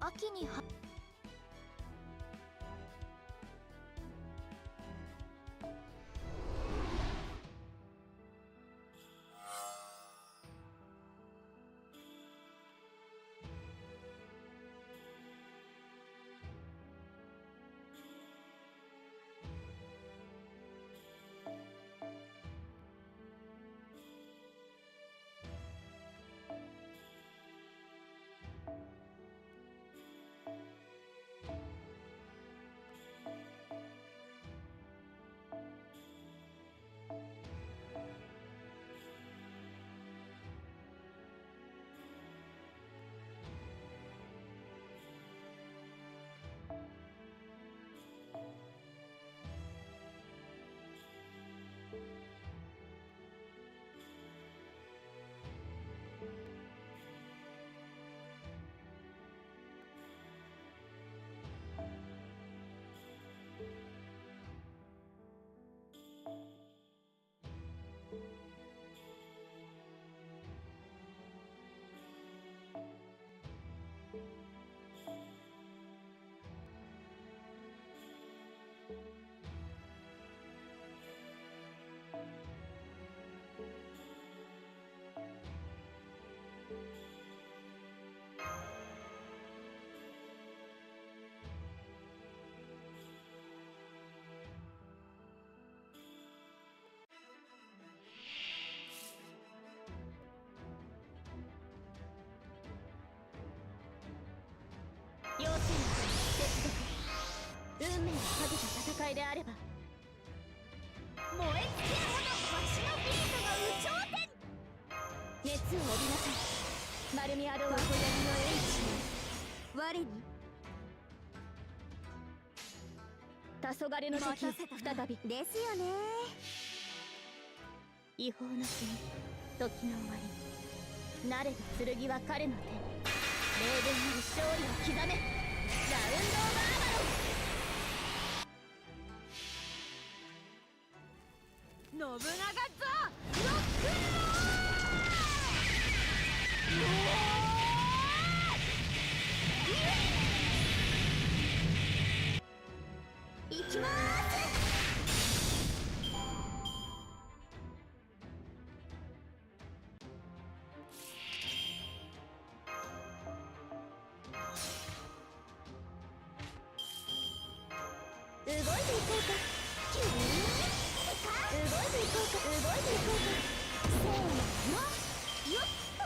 秋には要請接続。運命をかけた戦いであれば燃え尽きるほどわしのビートが有頂天。熱を帯びなさい。マルミアドは小闇の英知我に黄昏の時再びですよね。違法の死に時の終わり。慣れた剣は彼の手。霊言なる勝利を刻め。ラウンド・オブ・アーマロン。信長ザ・ロックンロール。いきまーす。動いていこうか。キューン。動いていこうか。動いていこうか。せーの。よっと。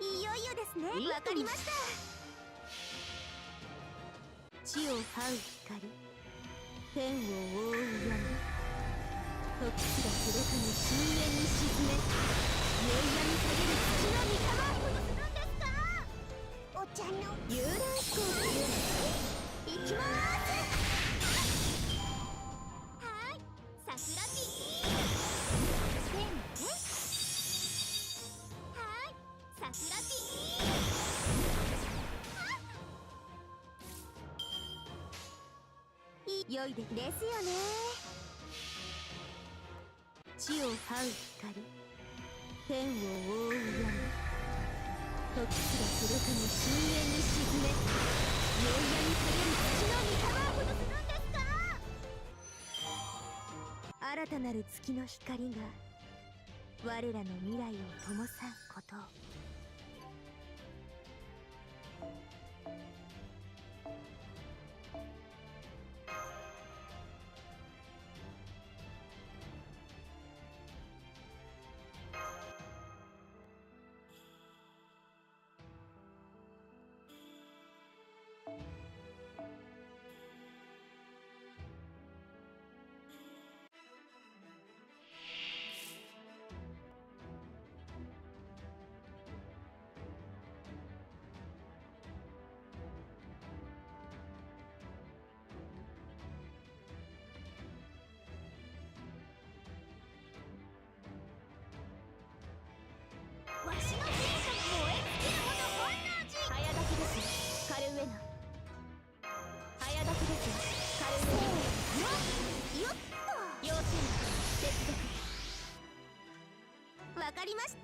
いよいよですね。わかりました。地を這う光。天を覆う闇。時すら届かぬ深淵に沈め。宵闇かげる土の御霊。どうするんですか。お茶の遊覧飛行というの。いきまーす。はーい、桜ピーせんね。はーい、桜ピー良いですよね。地を這う光、天を覆う闇、時すら届かぬ深淵に沈め、宵闇垂れる月の御霊をほどするんですか。新たなる月の光が我らの未来を灯さんことを。わしの聖書が燃え尽きるほど本能寺。早炊きですカルウェナ。早炊きですカルウェナ。よっと要請接続。わかりまし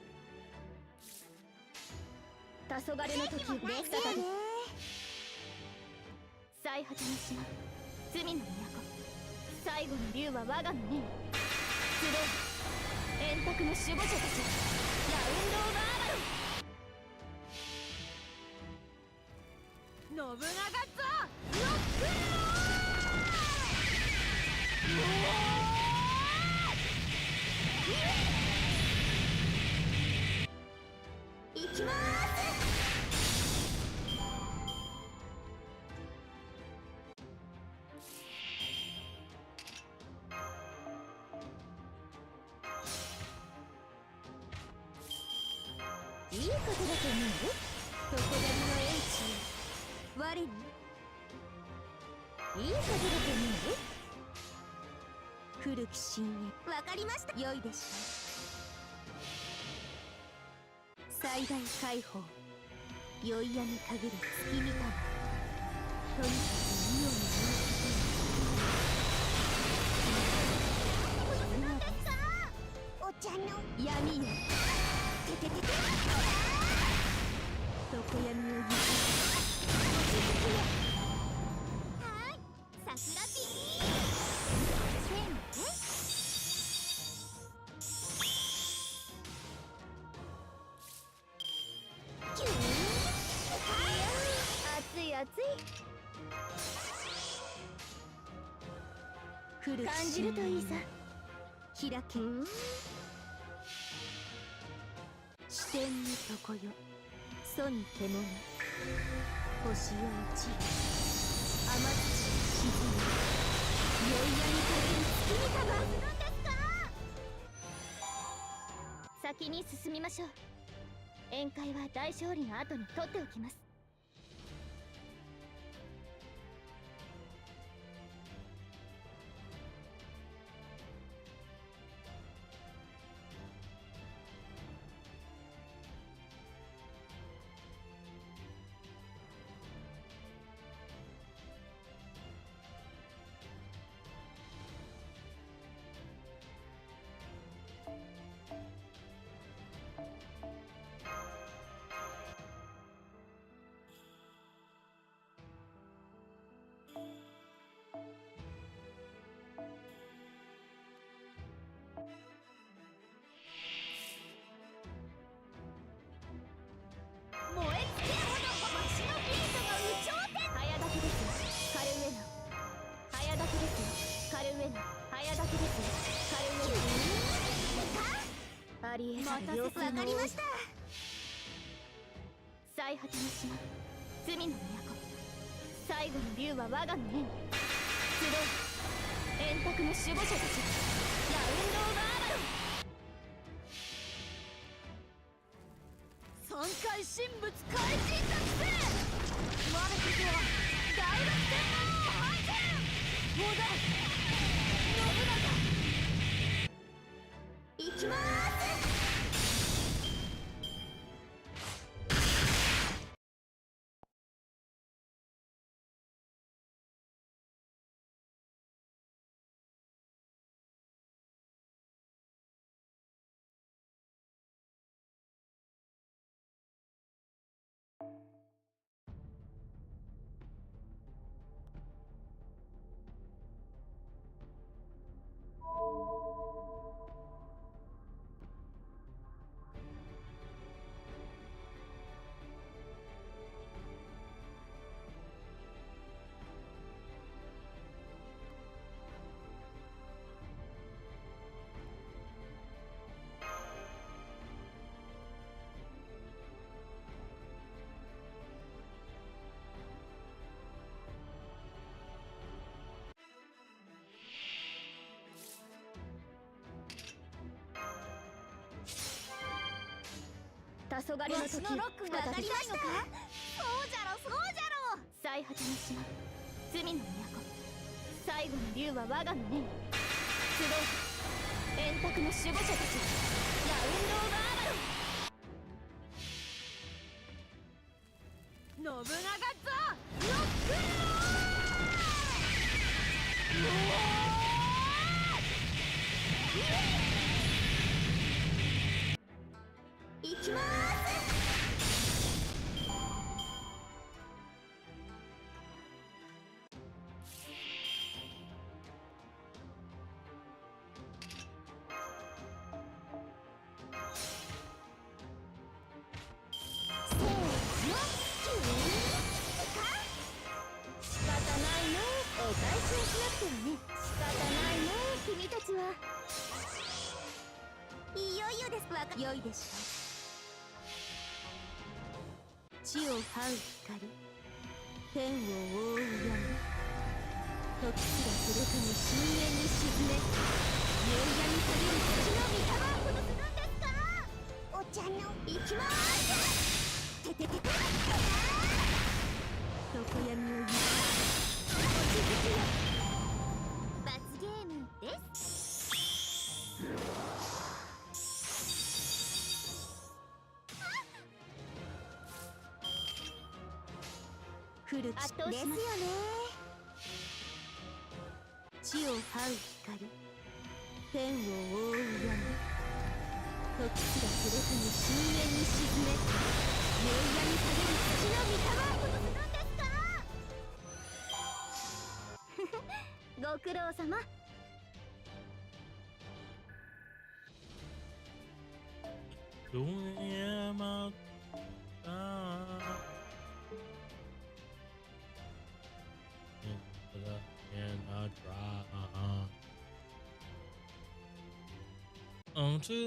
た。黄昏の時を再び最果ての島、罪の都、最後の竜は我がの念。集え円卓の守護者たち、ラウンドオブアバロン。信長ぞロックンロール。行きまーす。いいことだと思う。常滑の英知我にいいことだと思う。古き深淵。わかりました。良いでしょう。最大解放、宵闇限る月見玉。とにかくイオンの何ですか。お茶の闇よ。てててて。常闇を譲る落ち着くよ。はーい、桜ピーせんね。キューン。熱い熱い。感じるといいさ。開け。視点のとこよ。楚に獣、星よ落ち、雨土沈む、宵闇垂れる月にかばするんですか。先に進みましょう。宴会は大勝利の後に取っておきます。燃え尽きるほどわしのビートが有頂天。早炊きですカルウェナ。早炊きですカルウェナ。早炊きですカルウェナ。ありえない様子。わかりました。最果ての島、罪の都、最後の竜は我がの念。集え円卓の守護者たち、ラウンドオブアバロン。三回神仏開示作戦。我こそは大学天皇敗戦。織田信長行きまーす。黄昏の時、ロックが当たりました。そうじゃろそうじゃろ。最果ての島、罪の都、最後の竜は我がの念。集う円卓の守護者たち、ラウンド・オブ・アバロン。信長ザ・ロックンロール。行きまーす。仕方ないの、お返しをしなくてはね。仕方ないの、君たちは。いよいよです。良いでしょう。地を這う光、天を覆う闇、時すらすれかに深淵に沈め、夕闇される土の御霊をことするんですか。お茶の行きまーす。てててて。常闇を許す。落ち着くよ。罰ゲームです。来る圧倒ですよね。地を這う光、天を覆う闇、時すらすれかに深淵に沈め、夕闇される土の御霊をことするんですか。ご苦労様。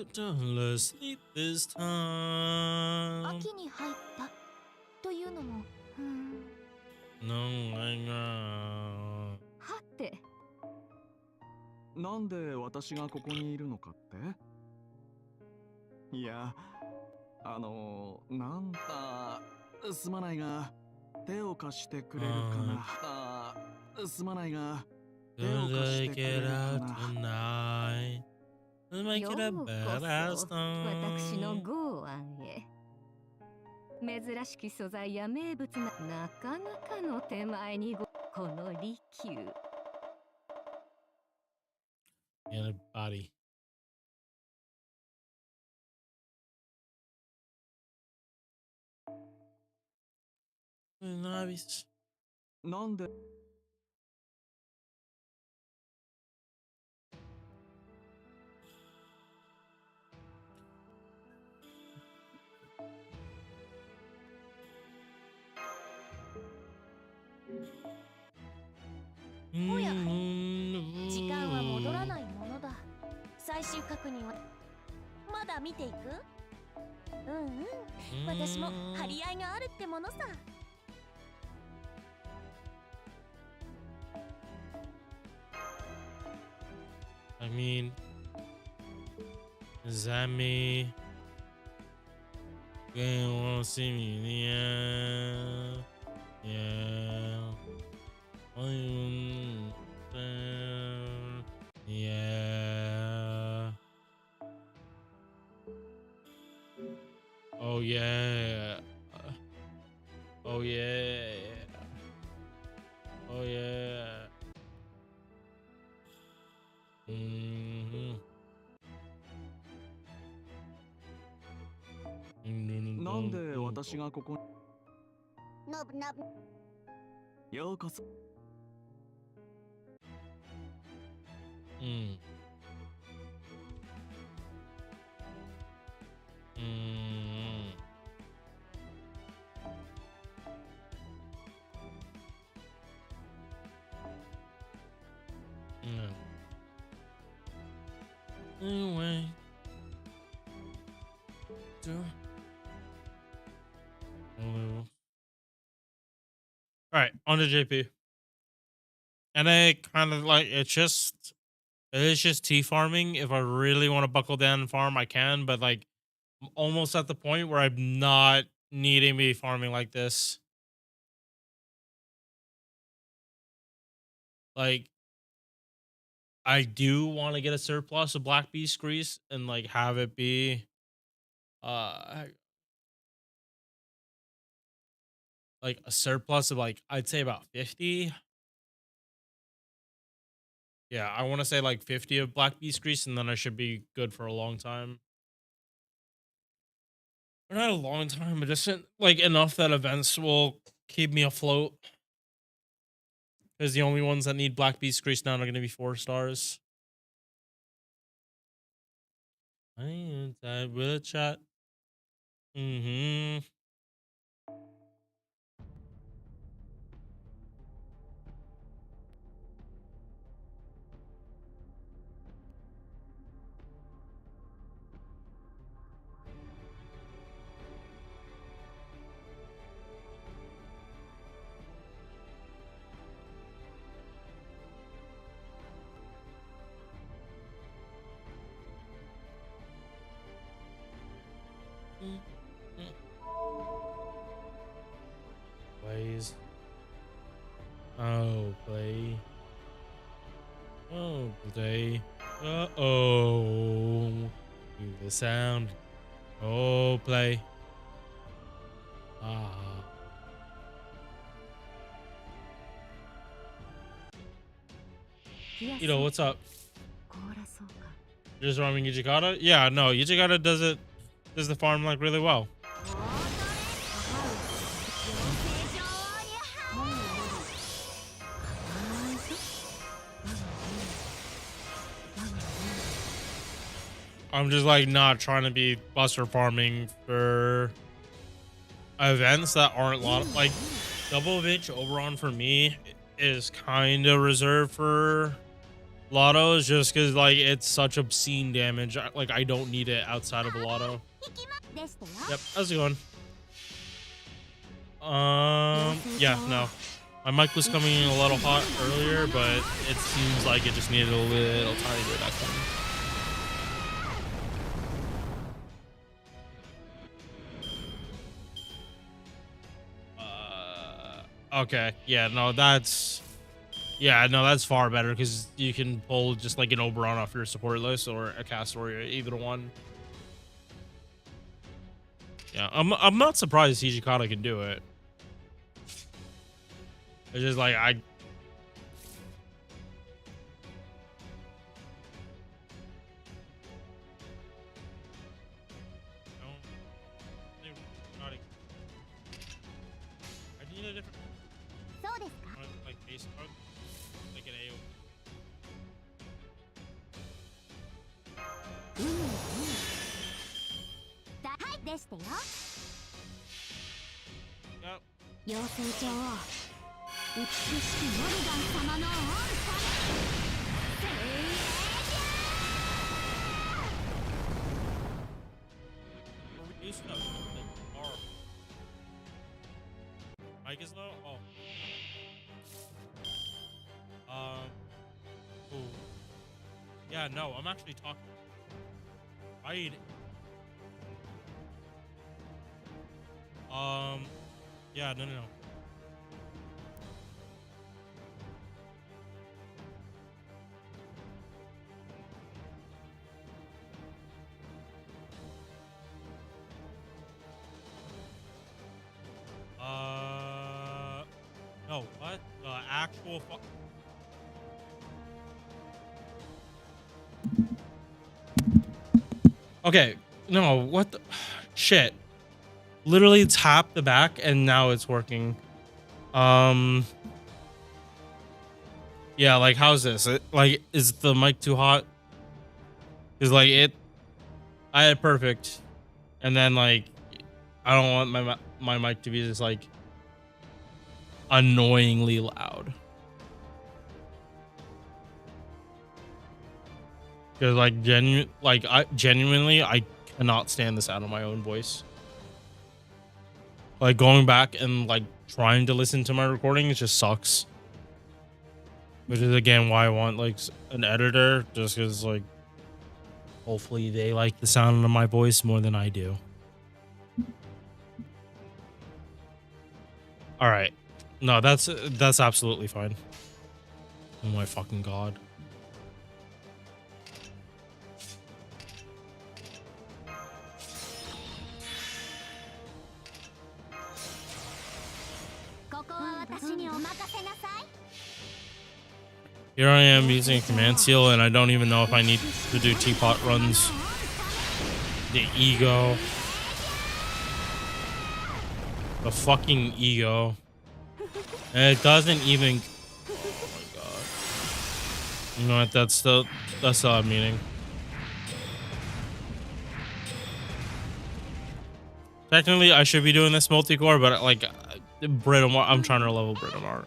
To sleep this time. 秋に入ったというのも、はて。なんで私がここにいるのかって？いや、なんだ、すまないが手を貸してくれるかな。すまないが手を貸してくれるかな。ようこそ私の剛腕へ。珍しき素材や名物な、なかなかの手前にこの利休。And a body. なんでおや、時間は戻らないものだ。最終確認はまだ見ていく？私も張り合いがあるってものさ。I mean, is that me? You won't see me in the end. Yeah. Yeah. Oh yeah. Oh yeah. Oh yeah. Mm-hmm. なんで私がここのぶなぶにようこそ。Mm. Mm. Mm. Anyway. All right, on to JP. And I kind of like it's just tea farming. If I really want to buckle down and farm, I can, but like I'm almost at the point where I'm not needing to be farming like this. Like I do want to get a surplus of black beast grease and like have it be uh like a surplus of like I'd say about 50. Yeah, I want to say like 50 of black beast grease and then I should be good for a long time. Or not a long time, but just like enough that events will keep me afloat. Because the only ones that need black beast grease now are going to be 4 stars. I ain't that with a chat. Mm-hmm. Plays. Oh, play. Oh, play. Uh-oh. Do the sound. Oh, play. Ah. Ito, what's up? Just roaming Yujikata? Yeah, no, Yujikata does the farm like really well. I'm just like not trying to be buster farming for events that aren't like Double Vitch Oberon for me is kind of reserved for lottos just because like it's such obscene damage. Like I don't need it outside of a lotto. Yep, how's it going? Yeah, no. My mic was coming in a little hot earlier, but it seems like it just needed a little tiny bit of action. Okay, yeah, no, that's far better because you can pull just like an Oberon off your support list or a cast warrior, either one. Yeah, I'm not surprised Hijikata can do it. It's just like I need a different like base card, like an AO. Yep. 妖精女王美しきモルガン様の王様 Reduce stuff. Mic is low. Oh. Ooh. Yeah, no, I'm actually talking. Right. Yeah, no. actual Okay, no, what the shit. Literally tap the back and now it's working. Yeah, like how's this? Like, is the mic too hot? Cause like I had perfect, and then like I don't want my mic to be just like annoyingly loud. Cause like I genuinely cannot stand the sound of my own voice. Like going back and like trying to listen to my recording, it just sucks. Which is again why I want like an editor, just because like hopefully they like the sound of my voice more than I do. All right, no, that's absolutely fine. Oh my fucking god. Here I am using a command seal, and I don't even know if I need to do teapot runs. The ego. The fucking ego. And it doesn't even... Oh my god. You know what, that's still a meaning. Technically, I should be doing this multi-core, but like, Britomar, I'm trying to level Britomar.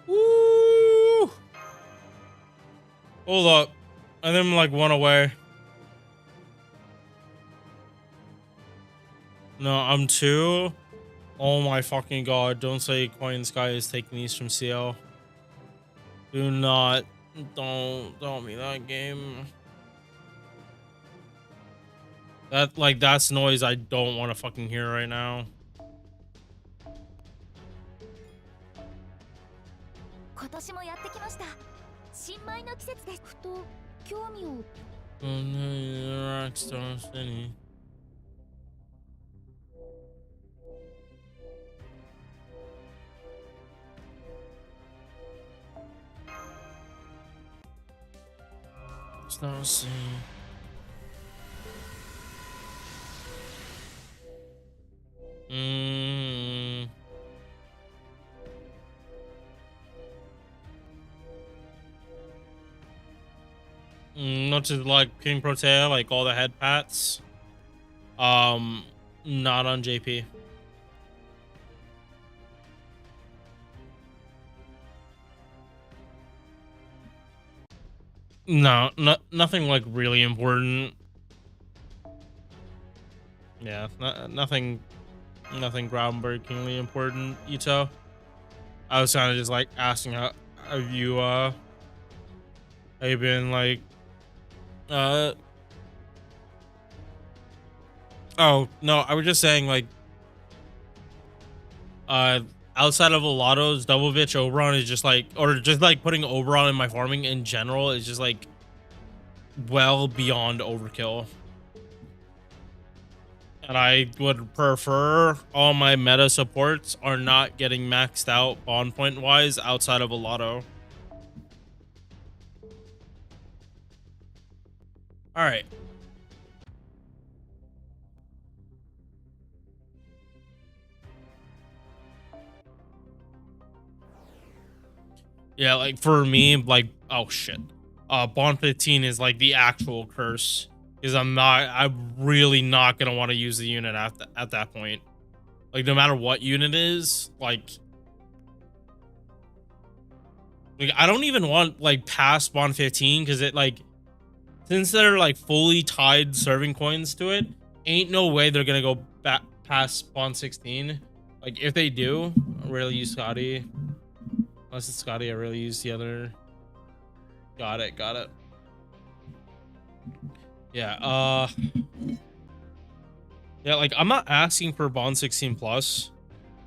Woo! Hold up. And then like one away. No, I'm two. Oh my fucking god. Don't say Coin Sky is taking these from CL. Do not. Don't me that game. That's noise I don't want to fucking hear right now. Rockstar City. Star City. Not to like King Protea, like all the head pats. Not on JP. No, nothing like really important. Yeah, nothing groundbreakingly important, Ito. I was kind of just like asking how you been like oh no, I was just saying like outside of Alato's Doublevitch Oberon is just like, or just like putting Oberon in my farming in general is just like well beyond overkill. And I would prefer all my meta supports are not getting maxed out bond point wise outside of Alato. All right. Yeah, like for me, like, oh shit. Bond 15 is like the actual curse. Because I'm really not gonna want to use the unit at that point. Like no matter what unit is, like I don't even want like past Bond 15 because it like, since they're like fully tied serving coins to it, ain't no way they're gonna go back past Bond 16. Like if they do, I rarely use Scotty. Unless it's Scotty, I really use the other. Got it. Got it. Yeah. Yeah. Like I'm not asking for Bond 16 plus,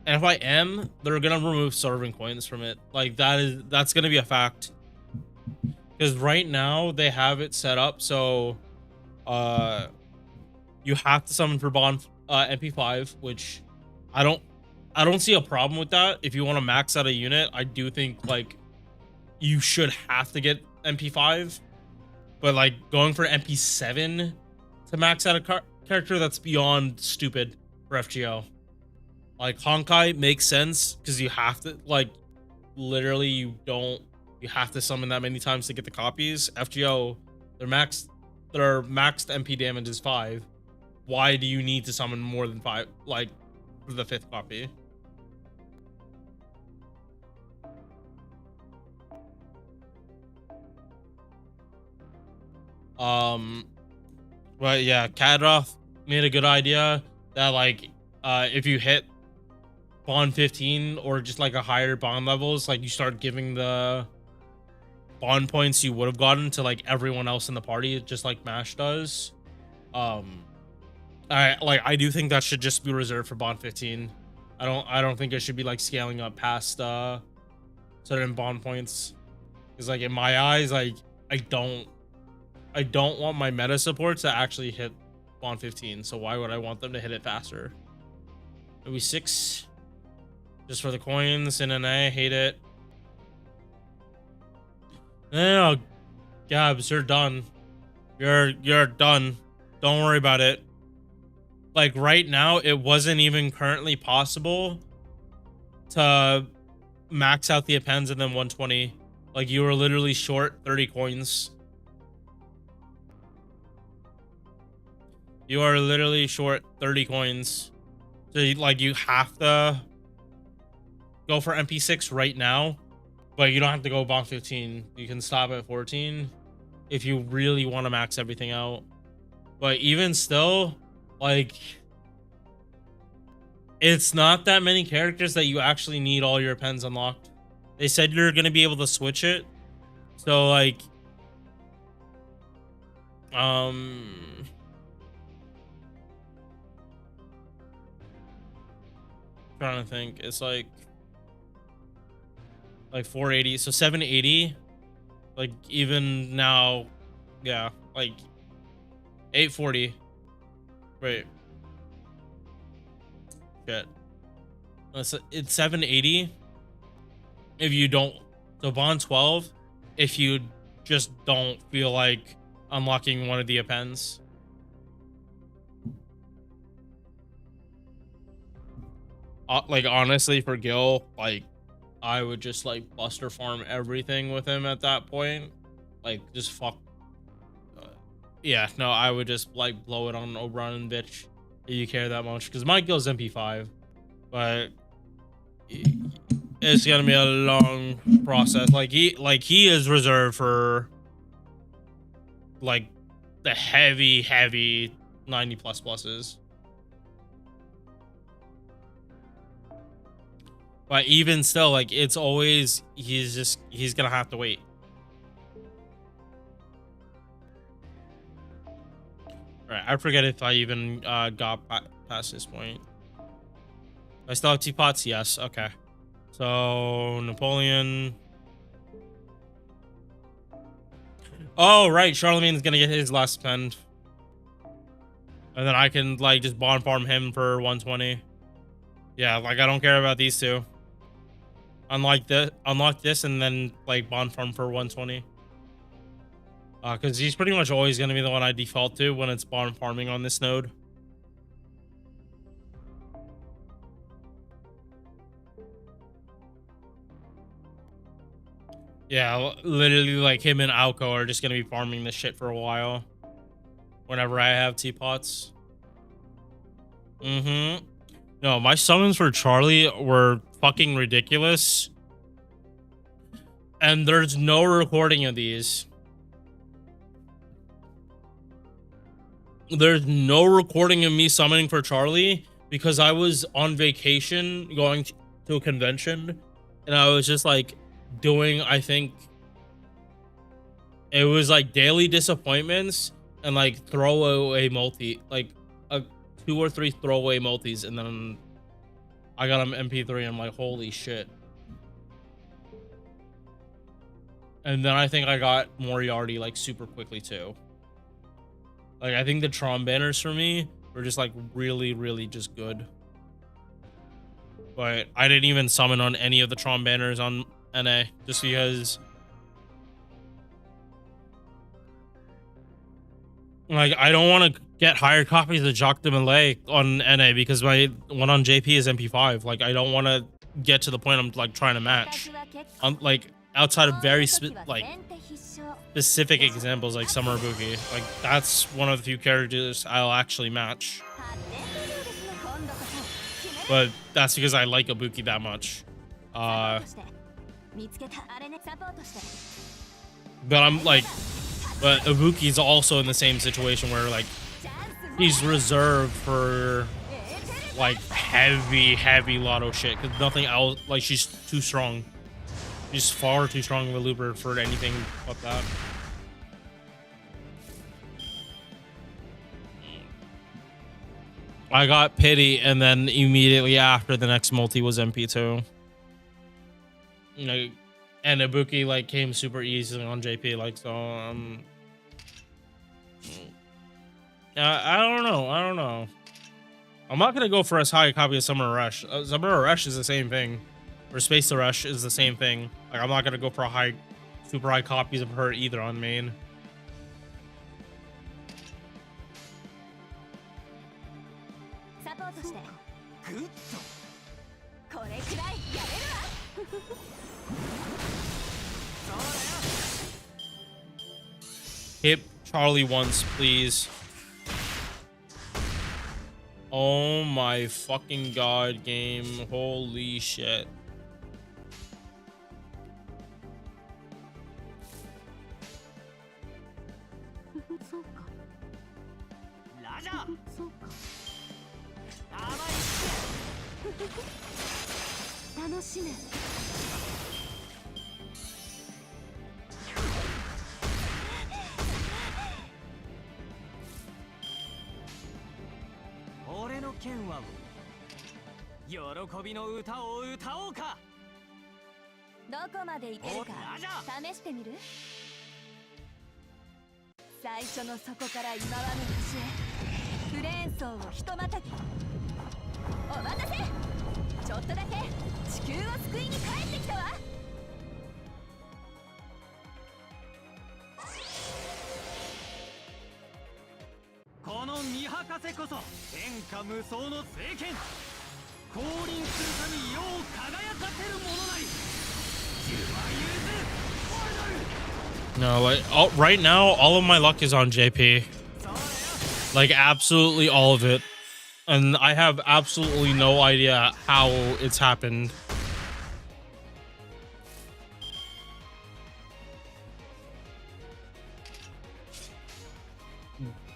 and if I am, they're gonna remove serving coins from it. Like that's gonna be a fact. Because right now they have it set up so, you have to summon for Bond MP5, which I don't see a problem with that. If you want to max out a unit, I do think like you should have to get MP5, but like going for MP7 to max out a character, that's beyond stupid for FGO. Like Honkai makes sense because you have to like literally you have to summon that many times to get the copies. FGO, their maxed MP damage is 5. Why do you need to summon more than 5 like for the 5th copy? But yeah, Kadroth made a good idea that like if you hit Bond 15 or just like a higher Bond levels, like you start giving the Bond points you would have gotten to like everyone else in the party, just like MASH does. I do think that should just be reserved for Bond 15. I don't think it should be like scaling up past certain Bond points. Because like in my eyes, like I don't want my meta support to actually hit Bond 15. So why would I want them to hit it faster? Maybe 6 just for the coins. NNA, hate it. No, Gabs, you're done. You're done. Don't worry about it. Like right now, it wasn't even currently possible to max out the appends and then 120. Like you were literally short 30 coins. You are literally short 30 coins. So like you have to go for MP6 right now, but you don't have to go Bond 15. You can stop at 14 if you really want to max everything out. But even still, like it's not that many characters that you actually need all your pens unlocked. They said you're going to be able to switch it. So like trying to think, it's like 480, so 780, like even now, yeah, like 840. Wait, shit, it's 780 if you don't, so Bond 12 if you just don't feel like unlocking one of the appends. Like honestly, for Gil, like I would just like buster farm everything with him at that point. Like just fuck. Yeah, no, I would just like blow it on O'Brien, bitch, if you care that much. Because my Gil's MP5, but it's gonna be a long process. Like he is reserved for like the heavy 90 plus pluses. But even still, like it's always he's gonna have to wait. Alright, I forget if I even got past this point. I still have teapots? Yes, okay. So Napoleon. Oh right, Charlemagne's gonna get his last spend. And then I can like just bond farm him for 120. Yeah, like I don't care about these two. Unlock this and then like bond farm for 120. Because he's pretty much always going to be the one I default to when it's bond farming on this node. Yeah, literally like him and Alco are just going to be farming this shit for a while. Whenever I have teapots. No, my summons for Charlie were fucking ridiculous. And there's no recording of these. There's no recording of me summoning for Charlie because I was on vacation going to a convention and I was just like doing, I think It was like daily disappointments and like throwaway multi, like a 2 or 3 throwaway multis, and then I got him MP3. I'm like, holy shit. And then I think I got Moriarty like super quickly too. Like I think the Tron banners for me were just like really, really just good. But I didn't even summon on any of the Tron banners on NA just because like I don't want to get higher copies of Jacques de Malay on NA because my one on JP is MP5. Like I don't want to get to the point I'm like trying to match. Like outside of very specific examples like Summer Ibuki, like that's one of the few characters I'll actually match. But that's because I like Ibuki that much. But I'm like, but Ibuki's also in the same situation where like he's reserved for like heavy lotto shit because nothing else, like she's too strong. She's far too strong of a looper for anything but that. I got Pity, and then immediately after the next multi was MP2. You know, and Ibuki like came super easily on JP, like so. I don't know. I'm not gonna go for as high a copy of Summer Rush. Summer Rush is the same thing, or Space Rush is the same thing. Like I'm not gonna go for a super high copies of her either on main. Hit Charlie once, please. Oh my fucking god, game. Holy shit. No, like right now, all of my luck is on JP. Like absolutely all of it. And I have absolutely no idea how it's happened.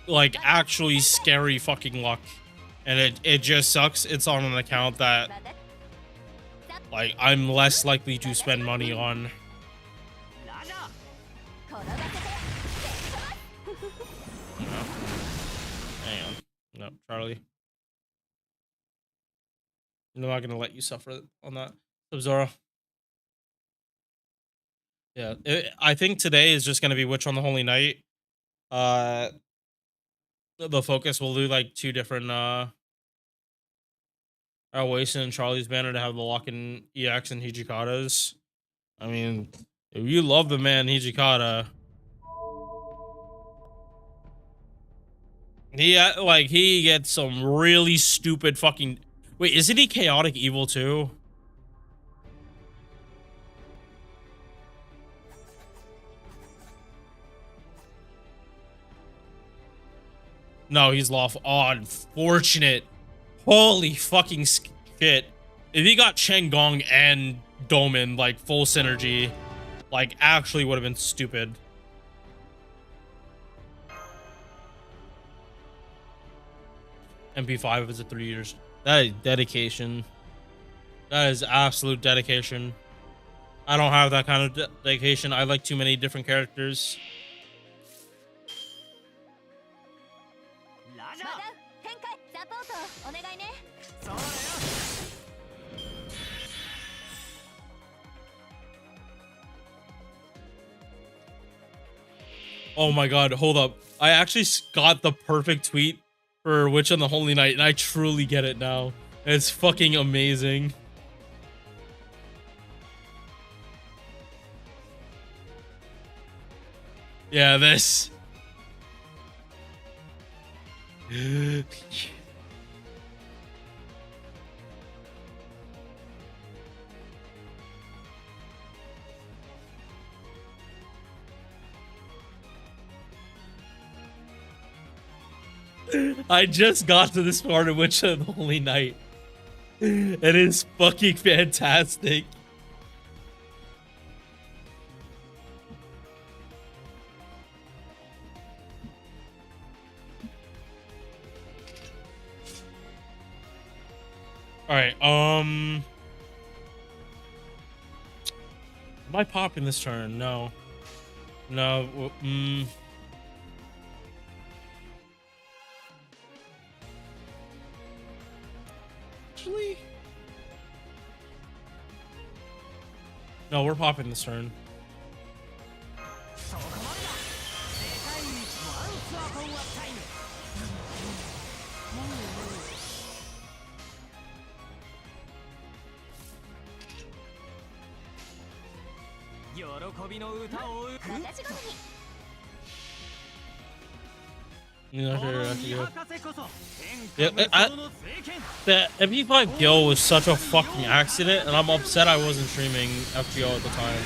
Like actually scary fucking luck. And it just sucks. It's on an account that like I'm less likely to spend money on. Hang on. No, Charlie. I'm not gonna let you suffer on that. Sub-Zoro. Yeah, I think today is just gonna be Witch on the Holy Night. The focus will do like 2 different Wasted and Charlie's banner to have the lock-in EX and Hijikatas. I mean, if you love the man Hijikata, he gets some really stupid fucking. Wait, isn't he chaotic evil too? No, he's lawful. Oh, unfortunate. Holy fucking shit. If he got Chengong and Doman, like, full synergy, like, actually would have been stupid. MP5 is a 3 years. That is dedication. That is absolute dedication. I don't have that kind of dedication. I like too many different characters. トお願いね。そうだよ。Oh my god, hold up. I actually got the perfect tweet for Witch on the Holy Night, and I truly get it now. It's fucking amazing. Yeah, this. I just got to this part of Witch of the Holy Night. It is fucking fantastic. Alright, am I popping this turn? No. No, Actually? No, we're popping this turn. そこまでだ。世界一のアンスアコンはタイム。喜びの歌を歌う。私ごとに。 Yeah, the MP5 Gil was such a fucking accident, and I'm upset I wasn't streaming FGO at the time.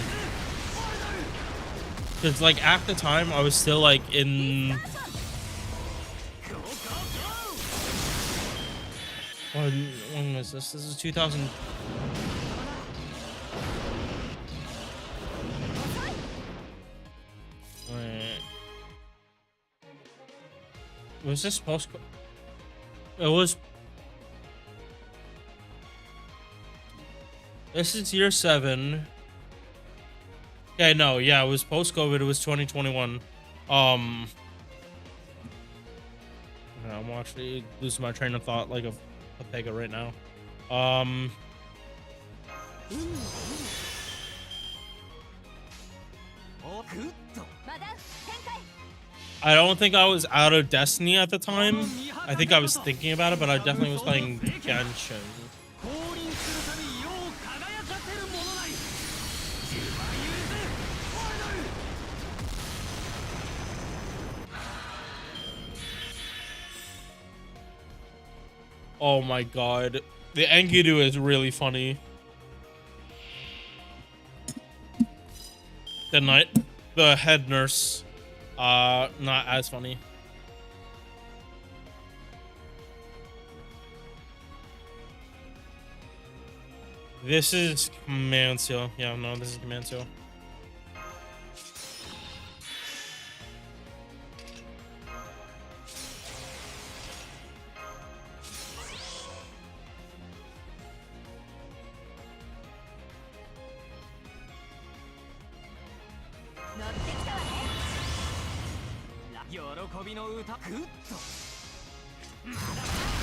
Cause like at the time I was still like in. When was this? This is 2000. Was this post? It was. This is year 7. Okay, no, yeah, it was post-COVID. It was 2021. I'm actually losing my train of thought like a pega right now. I don't think I was out of Destiny at the time. I think I was thinking about it, but I definitely was playing Genshin. Oh my god. The Enkidu is really funny. The head nurse. Not as funny. This is Command Seal. Yeah, no, this is Command Seal.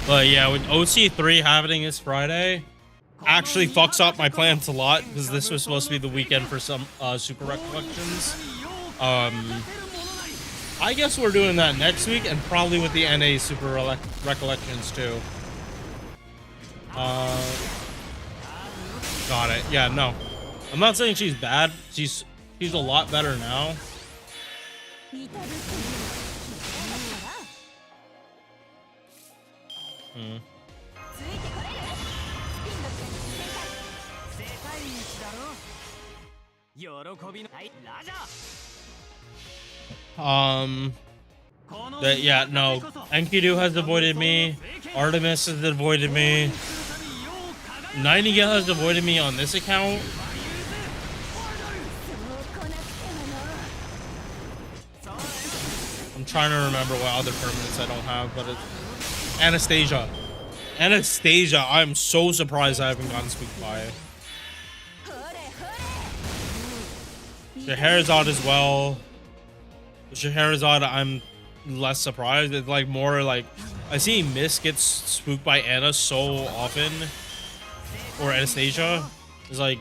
But yeah, with OC3 happening this Friday, actually fucks up my plans a lot because this was supposed to be the weekend for some Super Recollections. I guess we're doing that next week and probably with the NA Super Recollections too. Got it. Yeah, no. I'm not saying she's bad. She's a lot better now. Yeah, no. Enkidu has avoided me. Artemis has avoided me. Nightingale has avoided me on this account. I'm trying to remember what other permanents I don't have, but it's Anastasia. Anastasia, I'm so surprised I haven't gotten Squeak by. Scheherazade as well. Scheherazade, I'm less surprised. It's like more like I see Miss gets spooked by Anna so often, or Anastasia. It's like,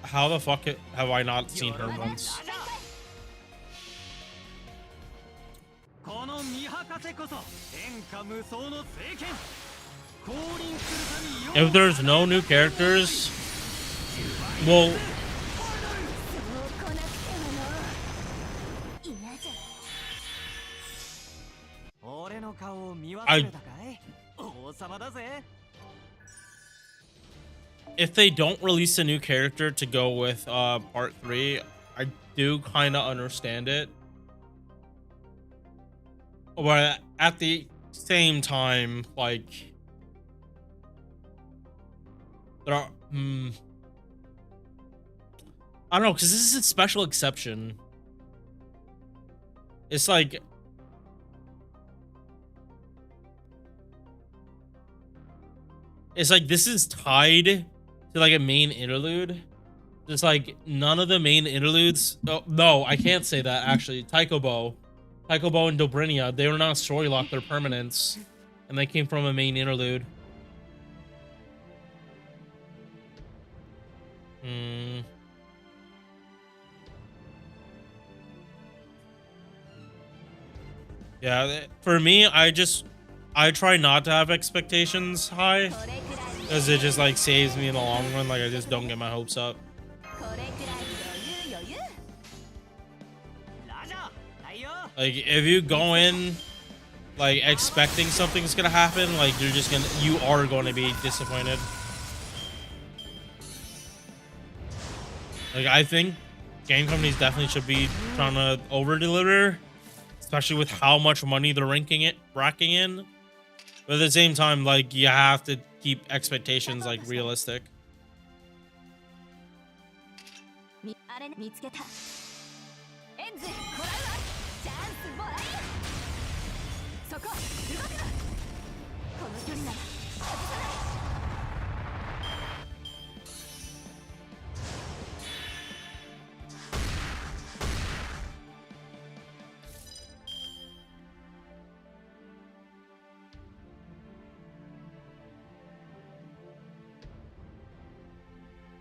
how the fuck have I not seen her once? If there's no new characters, well, if they don't release a new character to go with part 3, I do kind of understand it. But at the same time, like, there are, I don't know, because this is a special exception. It's like, this is tied to like a main interlude. Just like none of the main interludes. Oh, no, I can't say that actually. Taikobo and Dobrinia, they were not story locked, they're permanents. And they came from a main interlude. Yeah, for me, I try not to have expectations high, because it just like saves me in the long run. Like I just don't get my hopes up. Like if you go in like expecting something's gonna happen, like you are going to be disappointed. Like I think game companies definitely should be trying to over deliver, especially with how much money they're racking in. But at the same time, like you have to keep expectations like realistic.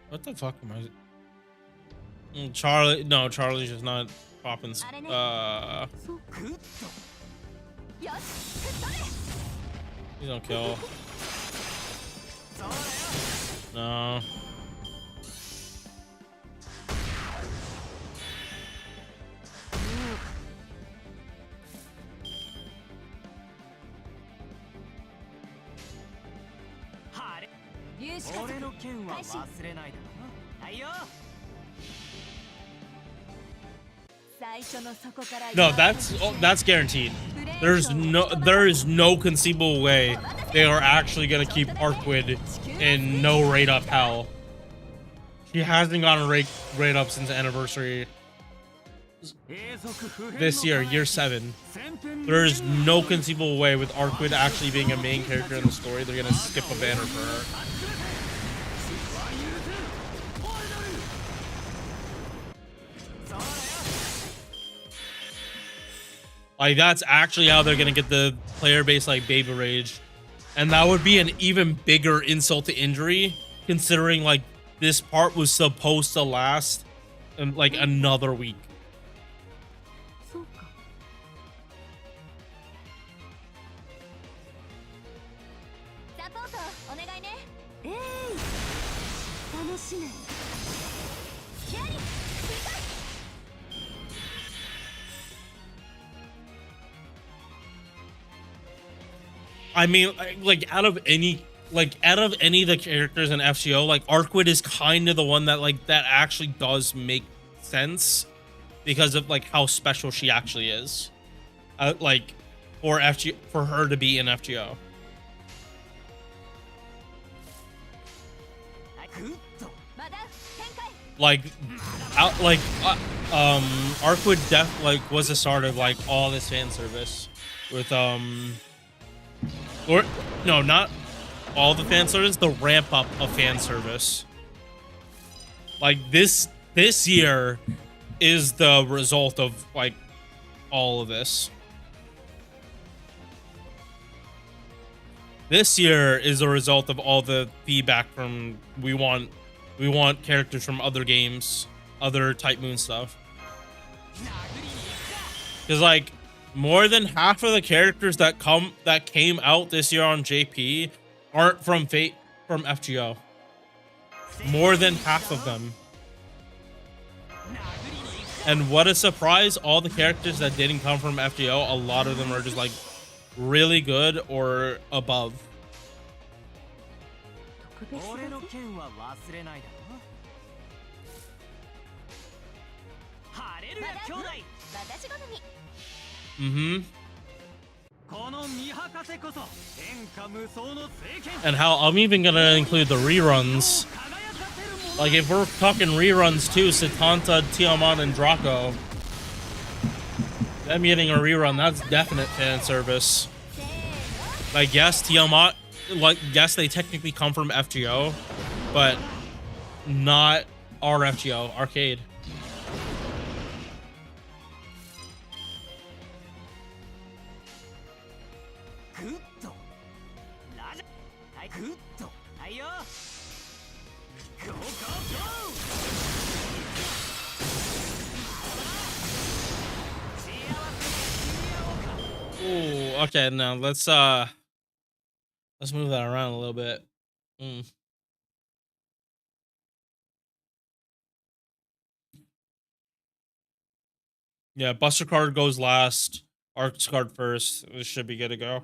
What the fuck am I? Charlie, no, Charlie's just not popping. He's don't kill. No. No, that's guaranteed. There is no conceivable way they are actually gonna keep Arquid in no rate up hell. She hasn't gotten rate up since anniversary this year 7. There is no conceivable way with Arquid actually being a main character in the story they're gonna skip a banner for her. Like, that's actually how they're gonna get the player base like Baby Rage. And that would be an even bigger insult to injury, considering like this part was supposed to last like another week. I mean, like out of any of the characters in FGO, like Arquid is kind of the one that actually does make sense because of like how special she actually is. Like for her to be in FGO. Arquid was the start of like all this fan service with or no, not all the fan service, the ramp up of fan service. Like this year is the result of like all of this. This year is a result of all the feedback from we want characters from other games, other Type Moon stuff. Because like more than half of the characters that came out this year on JP aren't from FGO. More than half of them. And what a surprise, all the characters that didn't come from FGO, a lot of them are just like really good or above. Mm-hmm. And how I'm even gonna include the reruns. Like if we're talking reruns too, Setanta, Tiamat, and Draco, them getting a rerun, that's definite fan service. Like yes, Tiamat, like yes, they technically come from FGO, but not our FGO, arcade. Ooh, okay, now let's move that around a little bit. Yeah, Buster card goes last, Arcs card first. This should be good to go.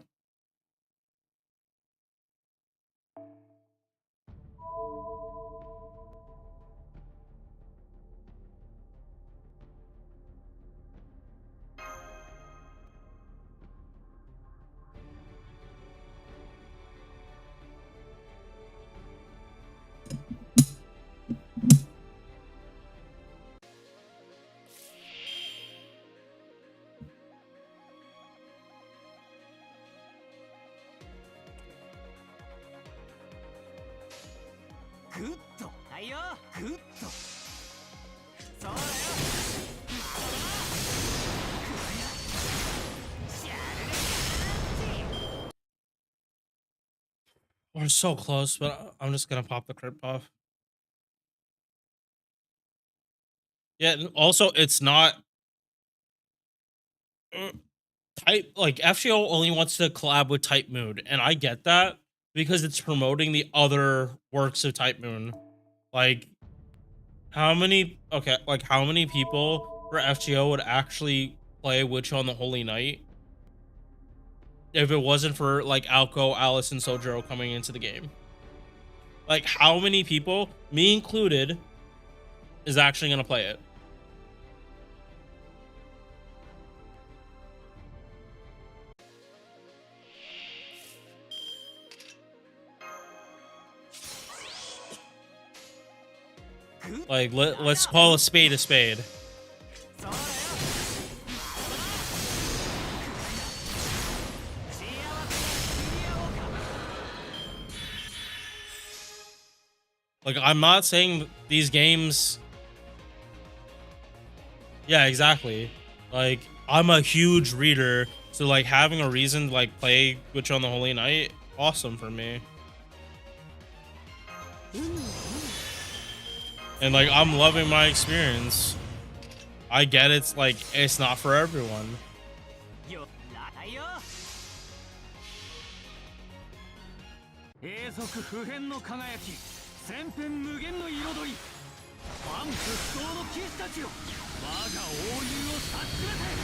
We're so close, but I'm just gonna pop the crit buff. Yeah, and also it's not type like FGO only wants to collab with Type Moon, and I get that because it's promoting the other works of Type Moon. Like how many people for FGO would actually play Witch on the Holy Night if it wasn't for like Alco, Alice, and Sojiro coming into the game? Like how many people, me included, is actually gonna play it? Like let's call a spade a spade. Like I'm not saying these games. Yeah, exactly. Like I'm a huge reader, so like having a reason to like play Witch on the Holy Night, awesome for me. And like I'm loving my experience. I get it's like it's not for everyone.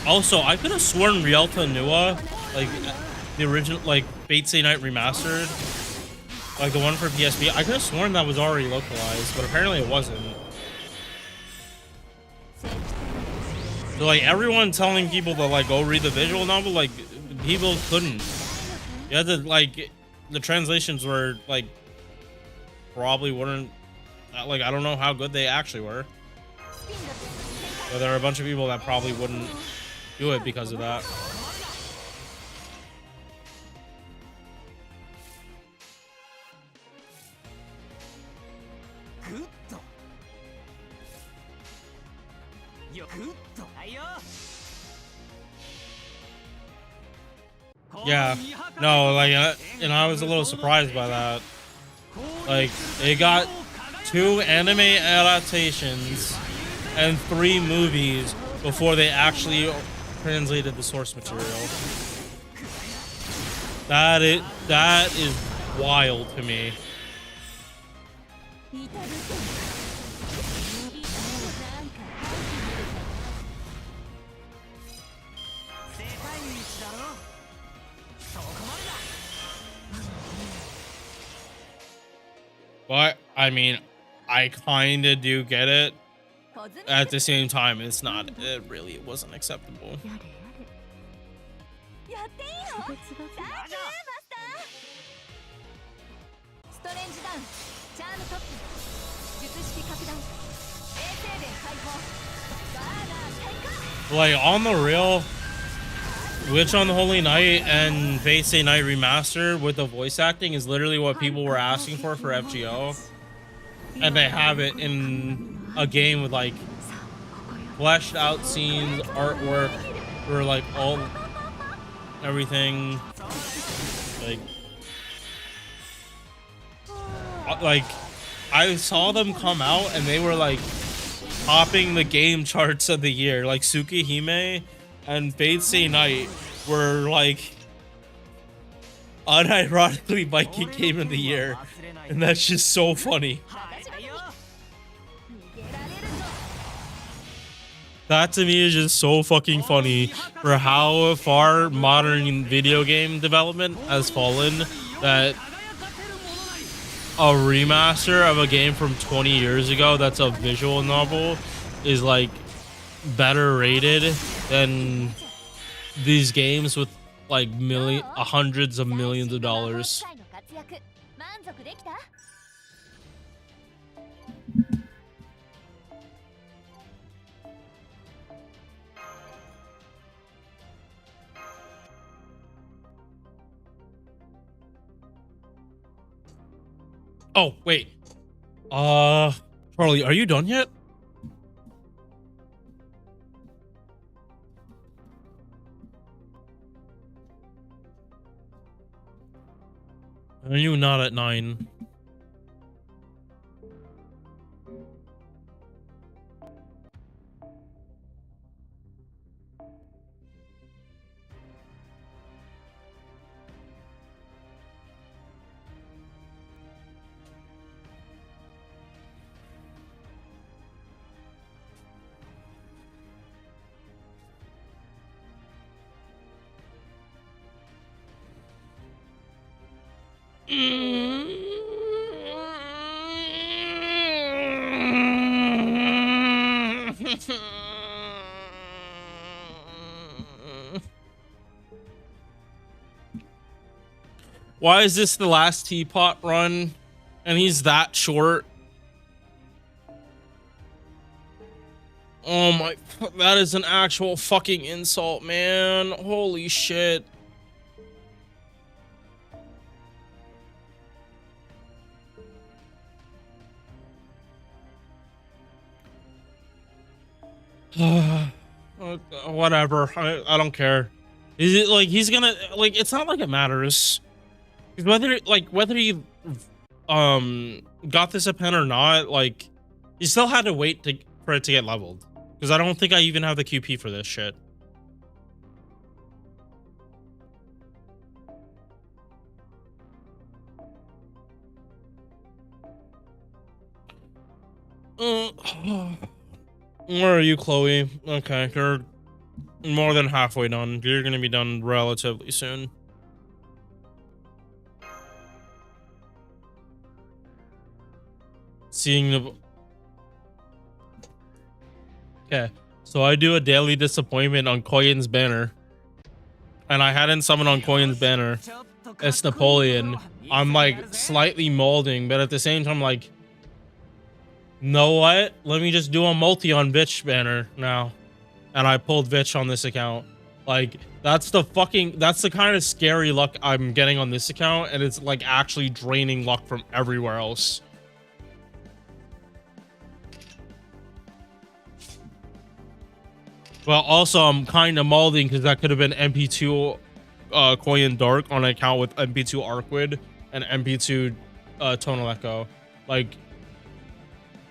Also, I could have sworn Rialta Nua, like the original, like Fate Stay Night Remastered, like the one for PSP, I could have sworn that was already localized, but apparently it wasn't. So like everyone telling people to like go read the visual novel, like people couldn't. You had to like the translations were like probably weren't like I don't know how good they actually were. But there are a bunch of people that probably wouldn't do it because of that. Yeah, no, like, and I was a little surprised by that. Like, they got 2 anime adaptations and 3 movies before they actually translated the source material. That is wild to me. But I mean, I kind of do get it. At the same time, it's not. It really wasn't acceptable. やっていいの？サンキューマスター。ストレンジダウン、チャームトップ、術式拡大、衛星電解放、バーナー対化。 Like on the real, Witch on the Holy Night and Fate Stay Night remaster with the voice acting is literally what people were asking for FGO, and they have it in a game with like fleshed out scenes, artwork, for like all everything, like I saw them come out and they were like topping the game charts of the year. Like Tsukihime and Fate Stay Night were like unironically Viking Game of the Year, and that's just so funny. That to me is just so fucking funny for how far modern video game development has fallen, that a remaster of a game from 20 years ago that's a visual novel is like better rated than these games with like hundreds of millions of dollars. Oh, wait. Charlie, are you done yet? Are you not at 9? Why is this the last teapot run and he's that short? Oh my, that is an actual fucking insult, man. Holy shit. Whatever. I don't care. Is it like he's gonna, like, it's not like it matters. Whether he got this a pen or not, like, you still had to wait for it to get leveled, because I don't think I even have the QP for this shit. Where are you, Chloe? Okay, you're more than halfway done. You're gonna be done relatively soon. Seeing the... Okay, so I do a daily disappointment on Koyan's banner, and I hadn't summoned on Koyan's banner. It's Napoleon. I'm like slightly molding, but at the same time, like, know what? Let me just do a multi on Vitch banner now. And I pulled Vitch on this account. Like, that's the kind of scary luck I'm getting on this account, and it's like actually draining luck from everywhere else. Well, also I'm kind of molding because that could have been MP2 Koyan Dark on an account with MP2 Arquid and MP2 Tonal Echo. Like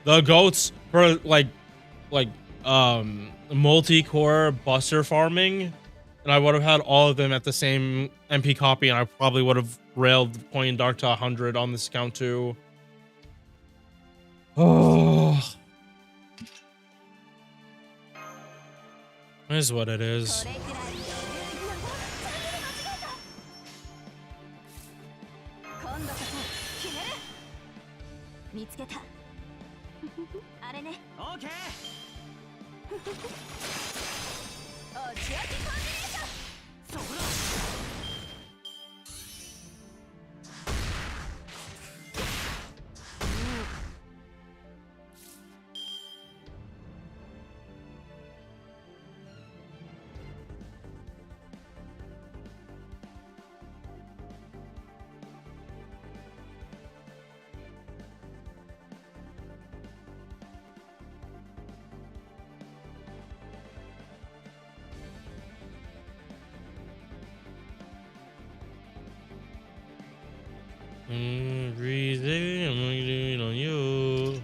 the goats for like multi-core buster farming, and I would have had all of them at the same MP copy, and I probably would have railed Koyan Dark to 100 on this account too. Oh, it is what it is. 今度こそ決める。見つけた。あれね。オッケー。おちあきコンビネーション。そこだ。Breathing, I'm leaning on you.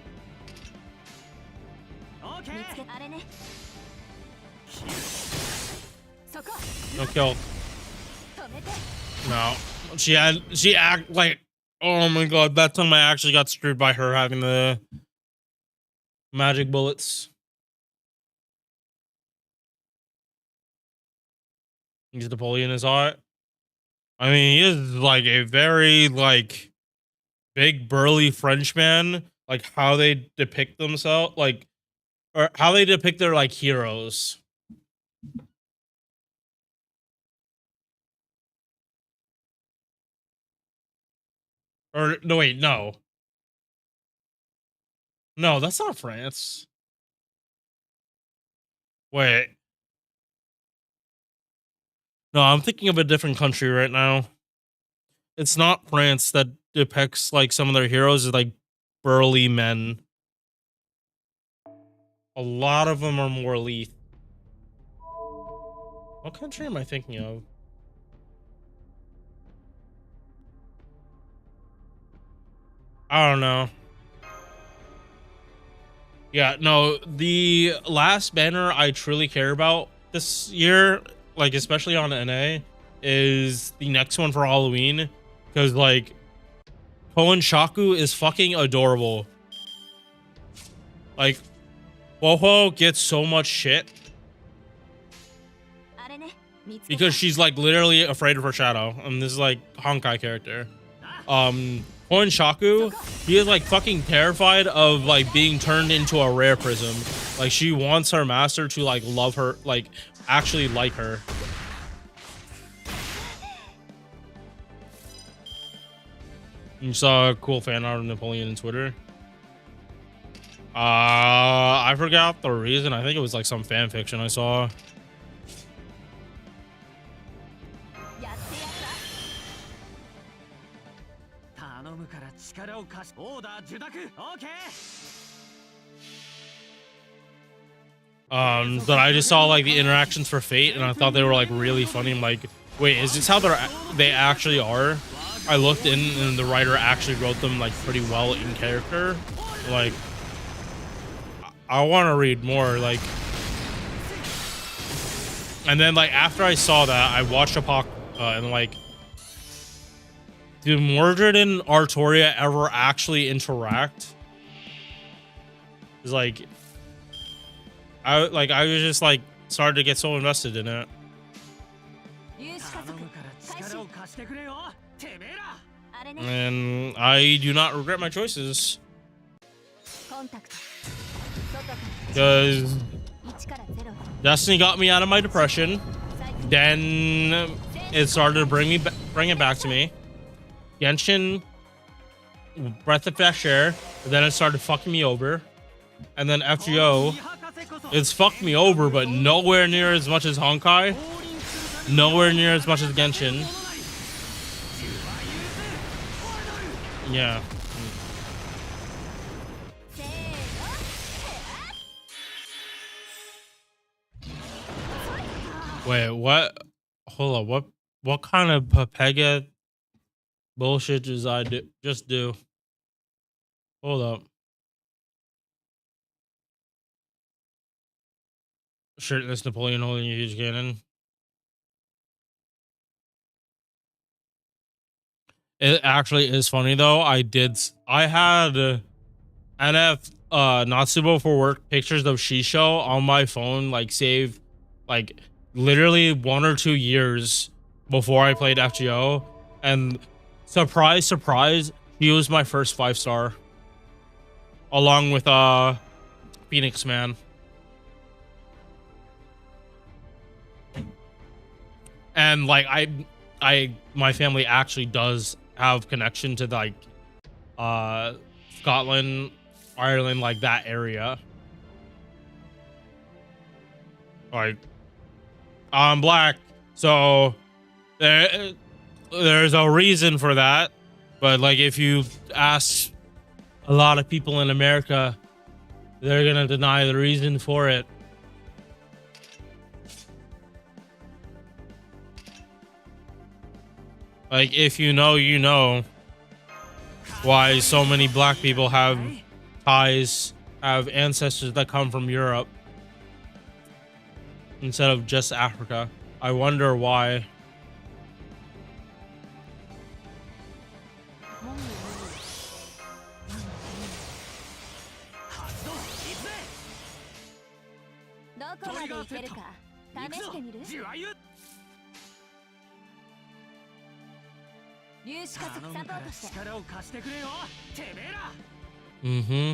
No kill. No. She act like, oh my god, that time I actually got screwed by her having the magic bullets. He's Napoleon is hot. I mean, he is like a very like big burly Frenchman. Like how they depict themselves, like, or how they depict their like heroes. Or no, wait, no, that's not France. Wait, no, I'm thinking of a different country right now. It's not France that depicts like some of their heroes as like burly men. A lot of them are more lithe. What country am I thinking of? I don't know. Yeah, no, the last banner I truly care about this year, like especially on NA, is the next one for Halloween. Because like Koen Shaku is fucking adorable. Like Woho gets so much shit because she's like literally afraid of her shadow, and this is like Honkai character. Koen Shaku, he is like fucking terrified of like being turned into a rare prism. Like she wants her master to like love her, like actually like her. You saw a cool fan art of Napoleon on Twitter. I forgot the reason. I think it was like some fan fiction I saw. But I just saw like the interactions for Fate, and I thought they were like really funny. I'm like, wait, is this how they actually are? I looked in, and the writer actually wrote them like pretty well in character. Like, I want to read more. Like, and then like after I saw that, I watched and like, do Mordred and Artoria ever actually interact? It's like, I was just like started to get so invested in it. And I do not regret my choices. Because Destiny got me out of my depression. Then it started to bring it back to me. Genshin, Breath of Fresh Air. Then it started fucking me over. And then FGO, it's fucked me over, but nowhere near as much as Honkai. Nowhere near as much as Genshin. Yeah. Wait, what? Hold on, what What kind of Papega bullshit does I just do? Hold up. Shirtless Napoleon holding a huge cannon. It actually is funny though. I had NF Natsubo for work pictures of Shisho on my phone, like saved like literally 1 or 2 years before I played FGO. And surprise, surprise, he was my first 5-star. Along with Phoenix Man. And like my family actually does have connection to like Scotland, Ireland, like that area. Like I'm black, so there's a reason for that. But like if you ask a lot of people in America, they're gonna deny the reason for it. Like if you know, you know why so many black people have ties, have ancestors that come from Europe instead of just Africa. I wonder why. Mm-hmm.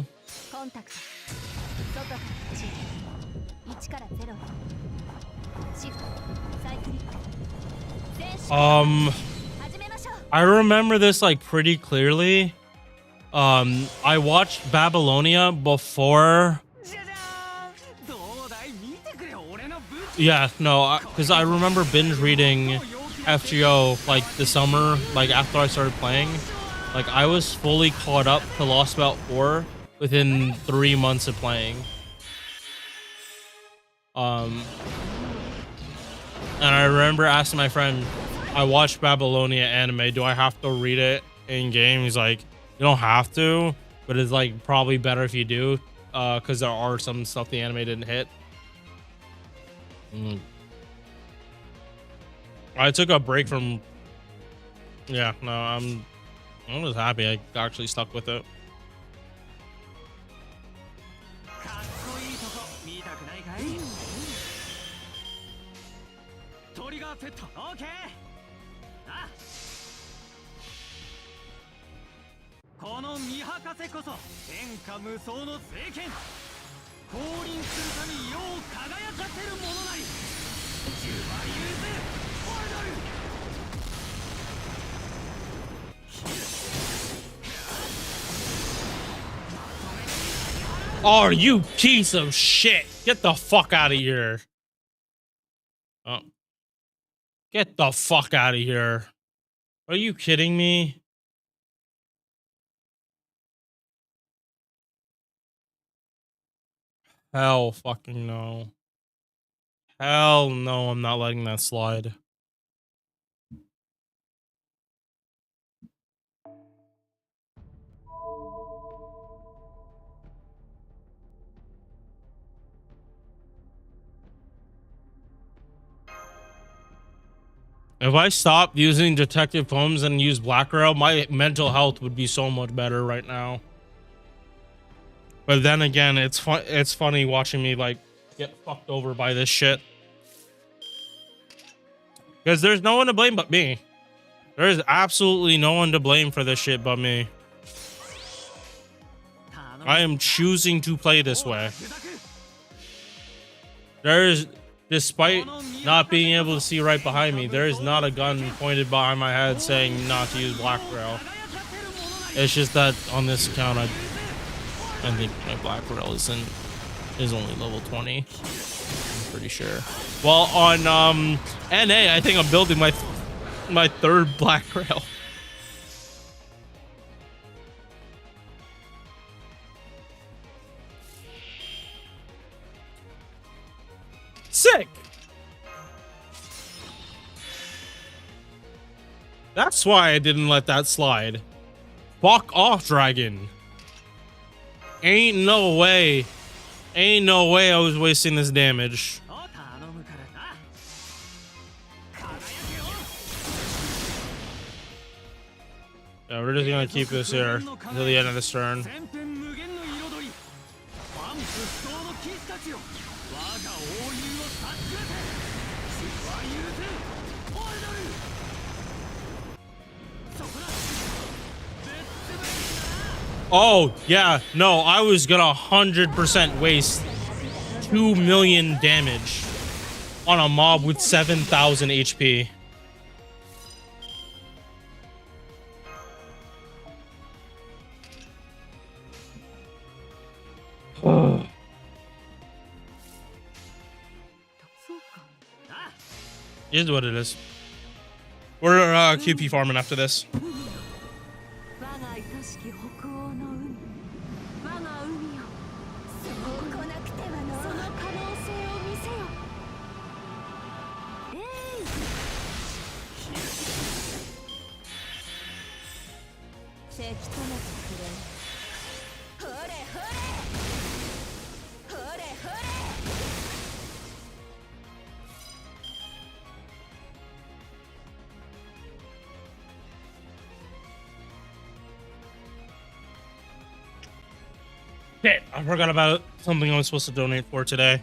I remember this like pretty clearly. I watched Babylonia before. Yeah, no, because I remember binge reading FGO like the summer, like after I started playing. Like I was fully caught up to Lost Belt 4 within 3 months of playing. And I remember asking my friend, I watched Babylonia anime, do I have to read it in game? He's like, you don't have to, but it's like probably better if you do, because there are some stuff the anime didn't hit. I took a break from. Yeah, no, I'm just happy I actually stuck with it. Oh, you piece of shit. Get the fuck out of here. Oh. Get the fuck out of here. Are you kidding me? Hell fucking no. Hell no, I'm not letting that slide. If I stopped using detective poems and used Black Rail, my mental health would be so much better right now. But then again, it's funny watching me like get fucked over by this shit. Because there's no one to blame but me. There is absolutely no one to blame for this shit but me. I am choosing to play this way. There's, despite not being able to see right behind me, there is not a gun pointed behind my head saying not to use Black Rail. It's just that on this account, I think my Black Rail is only level 20. I'm pretty sure. Well, on NA, I think I'm building my third Black Rail. Sick. That's why I didn't let that slide. Fuck off, dragon. Ain't no way. Ain't no way I was wasting this damage. Yeah, we're just gonna keep this here until the end of this turn. Oh, yeah. No, I was gonna 100% waste 2 million damage on a mob with 7,000 HP. Is what it is. We're QP farming after this. Shit, I forgot about something I was supposed to donate for today.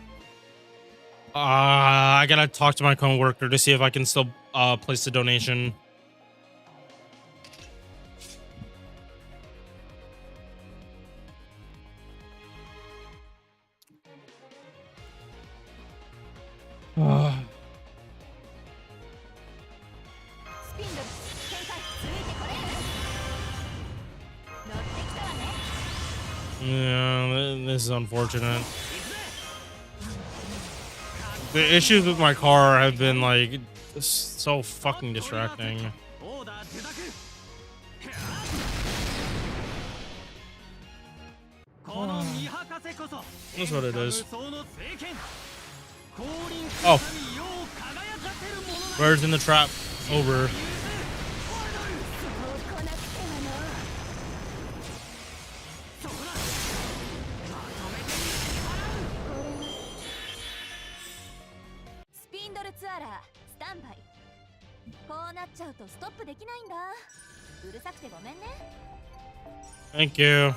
I gotta talk to my coworker to see if I can still place the donation. Yeah, this is unfortunate. The issues with my car have been like so fucking distracting. That's what it is. Oh, birds in the trap. Over. Thank you.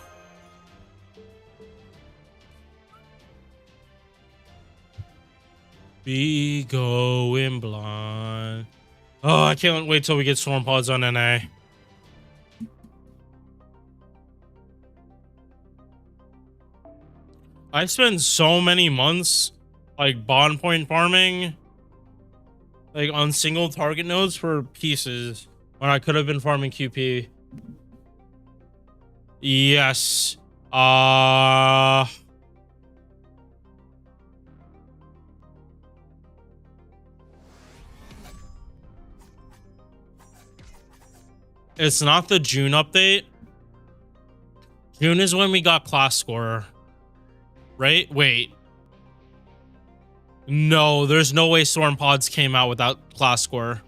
Be going blind. Oh, I can't wait till we get storm pods on NA. I spent so many months like bond point farming, like on single target nodes for pieces when I could have been farming QP. Yes. It's not the June update. June is when we got class score. Right? Wait. No, there's no way storm pods came out without class score.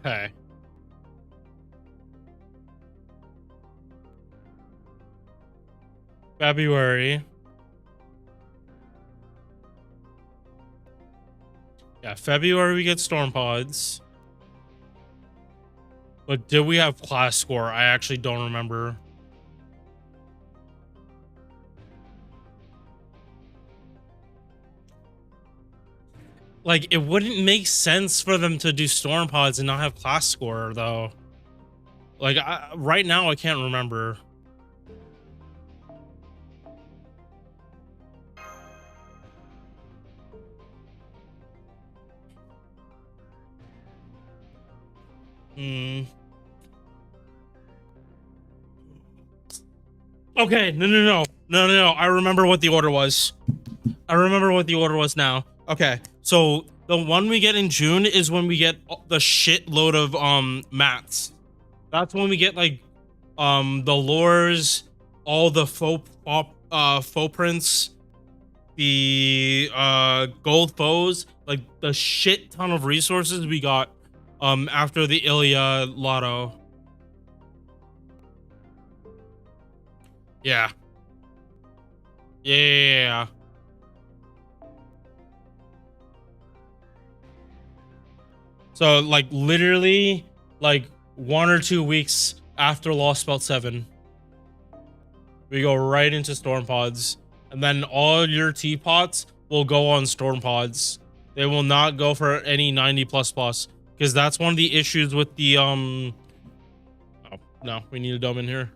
Okay. February. Yeah, February we get storm pods. But did we have class score? I actually don't remember. like it wouldn't make sense for them to do storm pods and not have class score though. Like right now I can't remember. Okay, no. I remember what the order was. I remember what the order was now. Okay, so the one we get in June is when we get the shitload of mats. That's when we get like the lures, all the faux prints, the gold foes, like the shit ton of resources we got after the Ilya Lotto. Yeah. Yeah. So like literally like 1 or 2 weeks after Lost Belt 7, we go right into storm pods, and then all your teapots will go on storm pods. They will not go for any 90 plus because that's one of the issues with the oh no, we need a dome in here.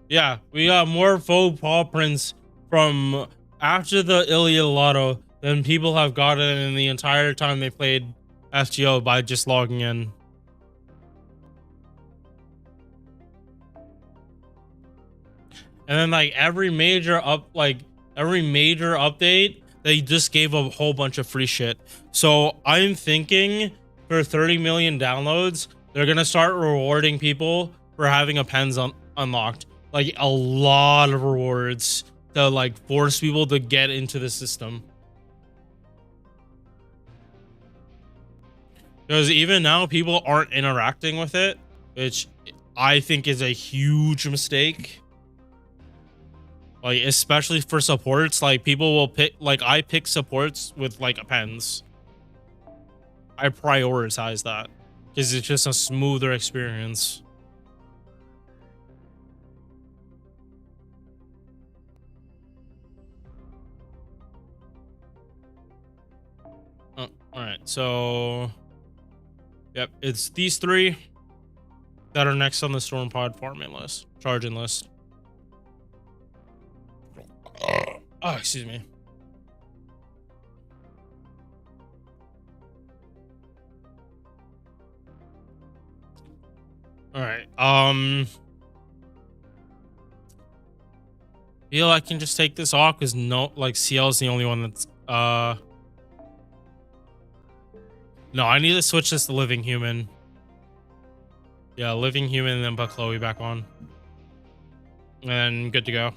Yeah, we got more faux paw prints from after the Ilya Lotto than people have gotten in the entire time they played FGO by just logging in. And then like every major update, they just gave a whole bunch of free shit. So I'm thinking for 30 million downloads, they're gonna start rewarding people for having a pens unlocked. Like a lot of rewards to like force people to get into the system. Because even now people aren't interacting with it, which I think is a huge mistake. Like especially for supports, like people will pick, like I pick supports with like pens. I prioritize that because it's just a smoother experience. Oh, all right, so yep, it's these 3 that are next on the storm pod farming list, charging list. Oh, excuse me. All right. Feel I can just take this off because no, like CL is the only one that's no, I need to switch this to living human. Yeah, living human, and then put Chloe back on, and good to go.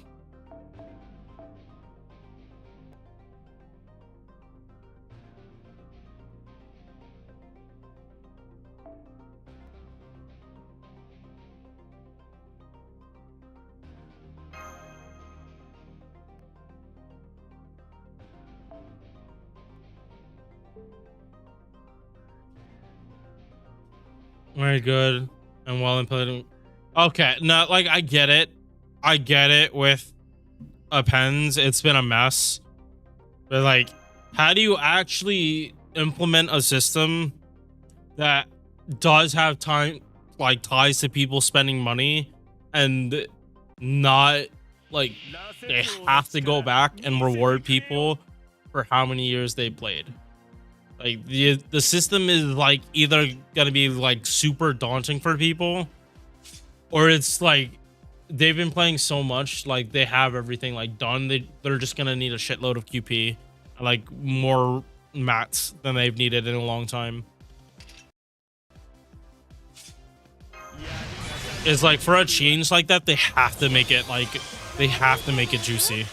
Very good and well implemented. Okay, no, like I get it with pens, it's been a mess, but like how do you actually implement a system that does have time, like ties to people spending money, and not like they have to go back and reward people for how many years they played? Like the system is like either gonna be like super daunting for people, or it's like they've been playing so much, like they have everything like done. They're just gonna need a shitload of QP, like more mats than they've needed in a long time. It's like for a change like that, they have to make it juicy.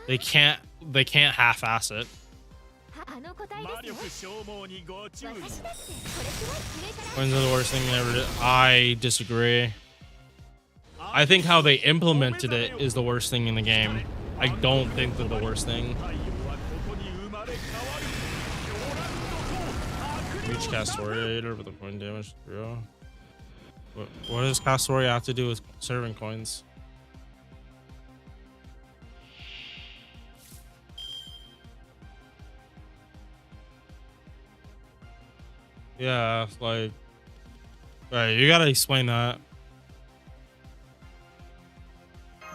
They can't half-ass it. あの個体魔ですね。力消耗にご注意を。私だってこれくらい上から Coins are the worst thing ever did. I disagree. I think how they implemented it is the worst thing in the game. I don't think they're the worst thing. 太陽はここに生まれ変わる。狂乱の塔、 Reach Castoria with the coin damage. Yeah. What does Castoria have to do with serving coins? Yeah, like, right, you gotta explain that.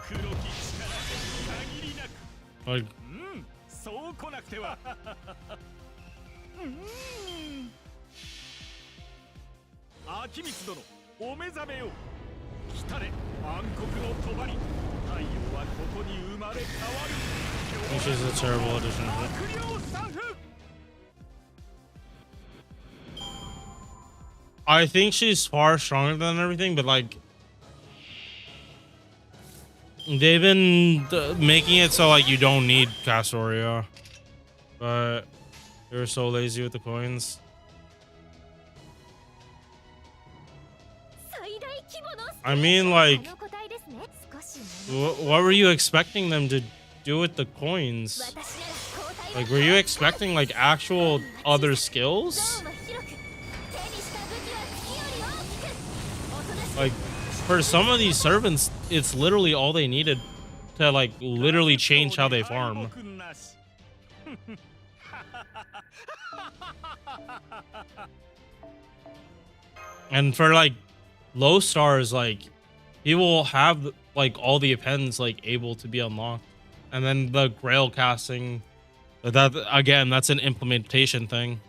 黒き力限りなく。 Like, そう来なくては。秋光殿、お目覚めよ。来たれ、暗黒の帳。太陽はここに生まれ変わる。 which is a terrible addition. 悪霊三夫。 I think she's far stronger than everything, but like, they've been making it so like you don't need Castoria, but they're so lazy with the coins. 最大規模の I mean, like, あの個体ですね。少し what were you expecting them to do with the coins? 私なら交代は Like, were you expecting like actual other skills? どうも広く手にした武器は月より大きくおとなしく Like, for some of these servants, it's literally all they needed to like literally change how they farm. And for like low stars, like he will have like all the appends like able to be unlocked, and then the grail casting, that again, that's an implementation thing.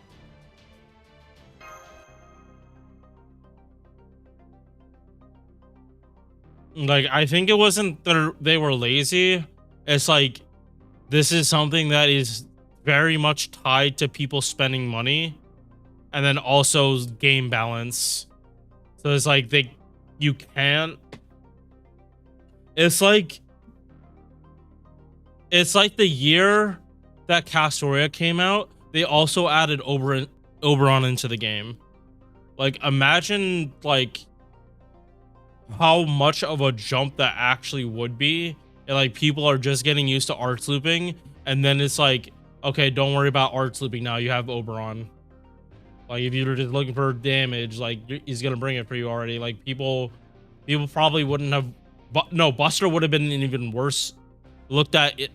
Like, I think it wasn't that they were lazy. It's like, this is something that is very much tied to people spending money, and then also game balance. So it's like you can't. It's like the year that Castoria came out, they also added Oberon into the game. Like, imagine like how much of a jump that actually would be. And like, people are just getting used to arts looping, and then it's like, okay, don't worry about arts looping now, you have Oberon. Like, if you're just looking for damage, like, he's gonna bring it for you already. Like, people probably wouldn't have, but no, Buster would have been even worse looked at it.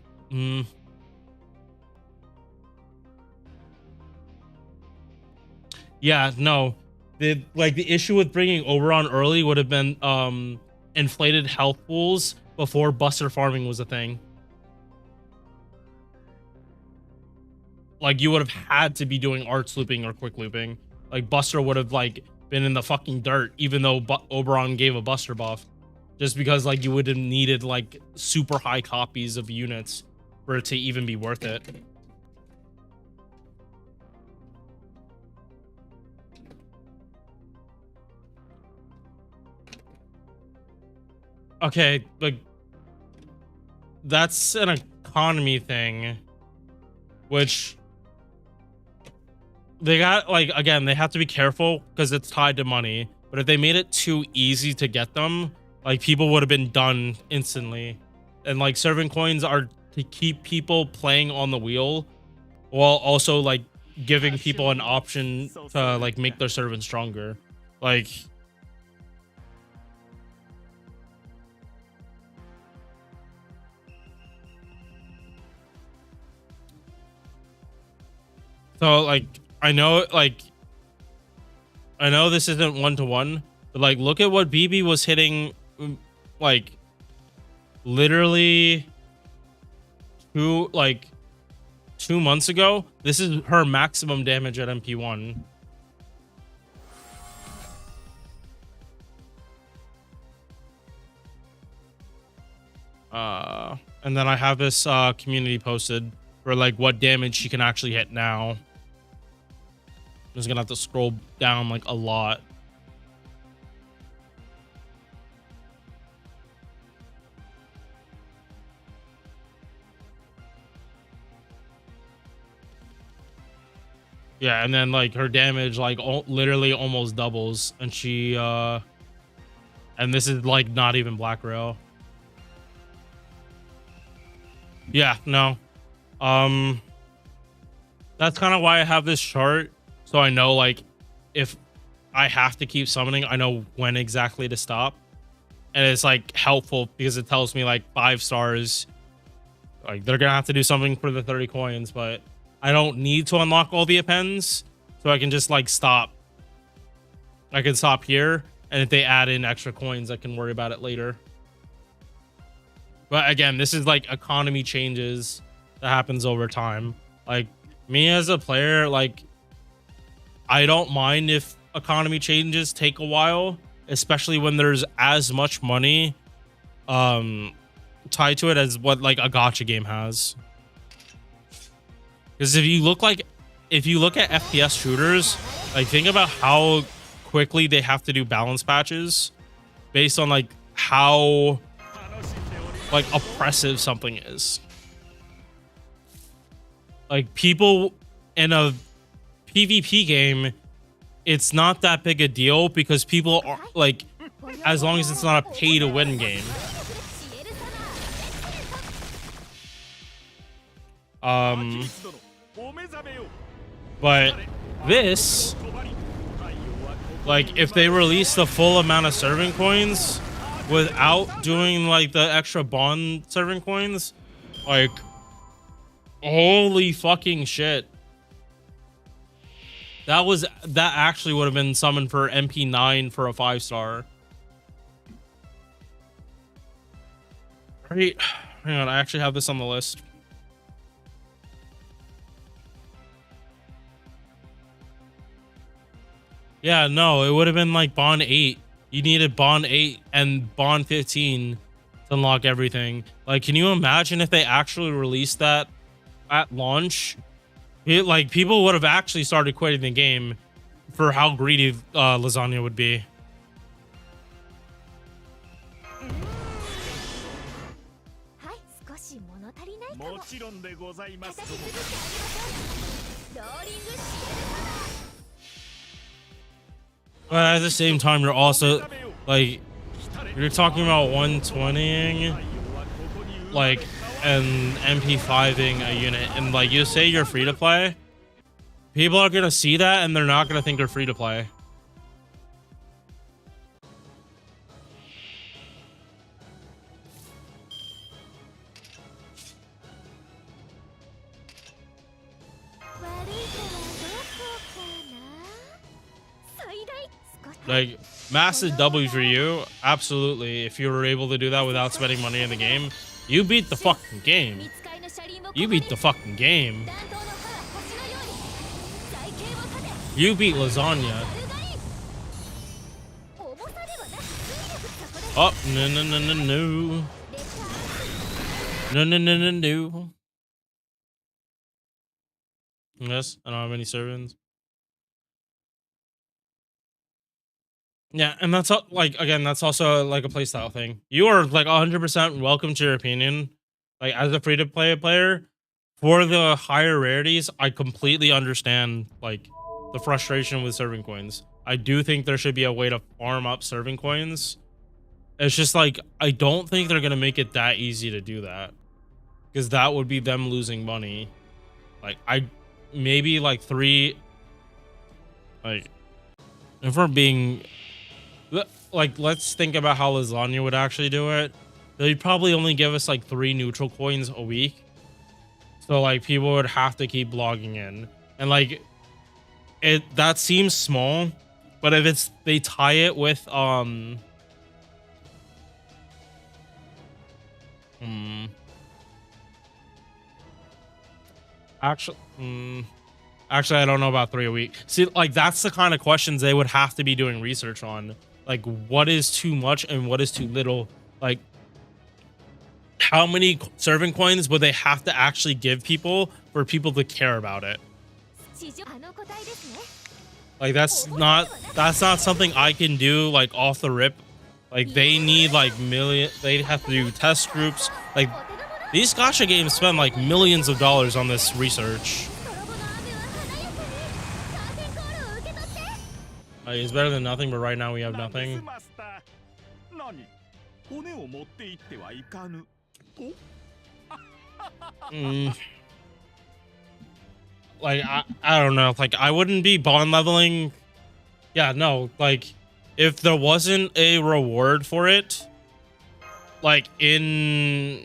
Yeah, no, the issue with bringing Oberon early would have been inflated health pools before Buster farming was a thing. Like, you would have had to be doing arts looping or quick looping. Like, Buster would have like been in the fucking dirt, even though Oberon gave a Buster buff, just because like you would have needed like super high copies of units for it to even be worth it. Okay, like, that's an economy thing, which they got, like, again, they have to be careful because it's tied to money. But if they made it too easy to get them, like, people would have been done instantly. And like, servant coins are to keep people playing on the wheel, while also like giving people an option to like make their servant stronger. Like, so like, I know this isn't one-to-one, but like, look at what BB was hitting, like, literally 2 months ago. This is her maximum damage at MP1. And then I have this community posted for like what damage she can actually hit now. I'm just gonna have to scroll down like a lot. Yeah, and then like her damage like literally almost doubles, and she and this is like not even black rail. Yeah, no. That's kind of why I have this chart, so I know like if I have to keep summoning, I know when exactly to stop. And it's like helpful because it tells me like 5 stars, like they're gonna have to do something for the 30 coins, but I don't need to unlock all the appends, so I can just like stop. I can stop here, and if they add in extra coins, I can worry about it later. But again, this is like economy changes that happens over time. Like me as a player, like I don't mind if economy changes take a while, especially when there's as much money tied to it as what like a gacha game has. Because if you look at FPS shooters, like think about how quickly they have to do balance patches based on like how like oppressive something is. Like people in a PvP game, it's not that big a deal because people are like, as long as it's not a pay to win game. But this, like if they release the full amount of serving coins without doing like the extra bond serving coins, like holy fucking shit. That actually would have been summoned for MP9 for a 5-star. Right, hang on, I actually have this on the list. Yeah, no, it would have been like Bond 8. You needed Bond 8 and Bond 15 to unlock everything. Like, can you imagine if they actually released that at launch? Like, people would have actually started quitting the game for how greedy Lasagna would be. But at the same time, you're also like, you're talking about 120ing like and MP5ing a unit, and like you say you're free to play, people are gonna see that and they're not gonna think you're free to play. Like, massive W for you, absolutely. If you were able to do that without spending money in the game, you beat the fucking game. You beat the fucking game. You beat Lasagna. Oh, no, no, no, no, no. No, no, no, no, no. Yes, I don't have any servants. Yeah, and that's like, again, that's also like a playstyle thing. You are like 100% welcome to your opinion. Like, as a free-to-play player, for the higher rarities, I completely understand like the frustration with serving coins. I do think there should be a way to farm up serving coins. It's just like, I don't think they're gonna make it that easy to do that, because that would be them losing money. Like, maybe like 3, like, if we're being like, let's think about how Lasagna would actually do it. They'd probably only give us like 3 neutral coins a week, so like people would have to keep logging in, and like that seems small, but if they tie it with actually I don't know about 3 a week. See, like that's the kind of questions they would have to be doing research on. Like, what is too much and what is too little? Like, how many serving coins would they have to actually give people for people to care about it? Like, that's not something I can do like off the rip. Like, they need like they have to do test groups. Like, these gacha games spend like millions of dollars on this research. It's better than nothing, but right now we have nothing. Like I don't know. Like I wouldn't be bond leveling. Yeah, no. Like if there wasn't a reward for it, like in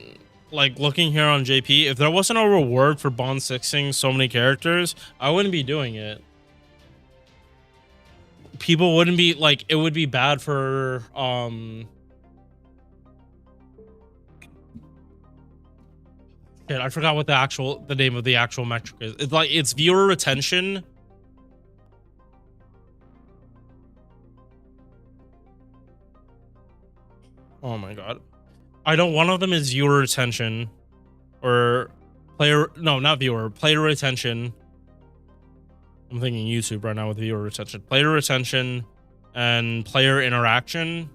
like looking here on JP, if there wasn't a reward for bond sixing so many characters, I wouldn't be doing it. People wouldn't be like, it would be bad for shit, I forgot what the name of the actual metric is. It's like it's viewer retention. Oh my god. I know one of them is viewer retention or player, no, not viewer, player retention. I'm thinking YouTube right now with viewer retention. Player retention and player interaction.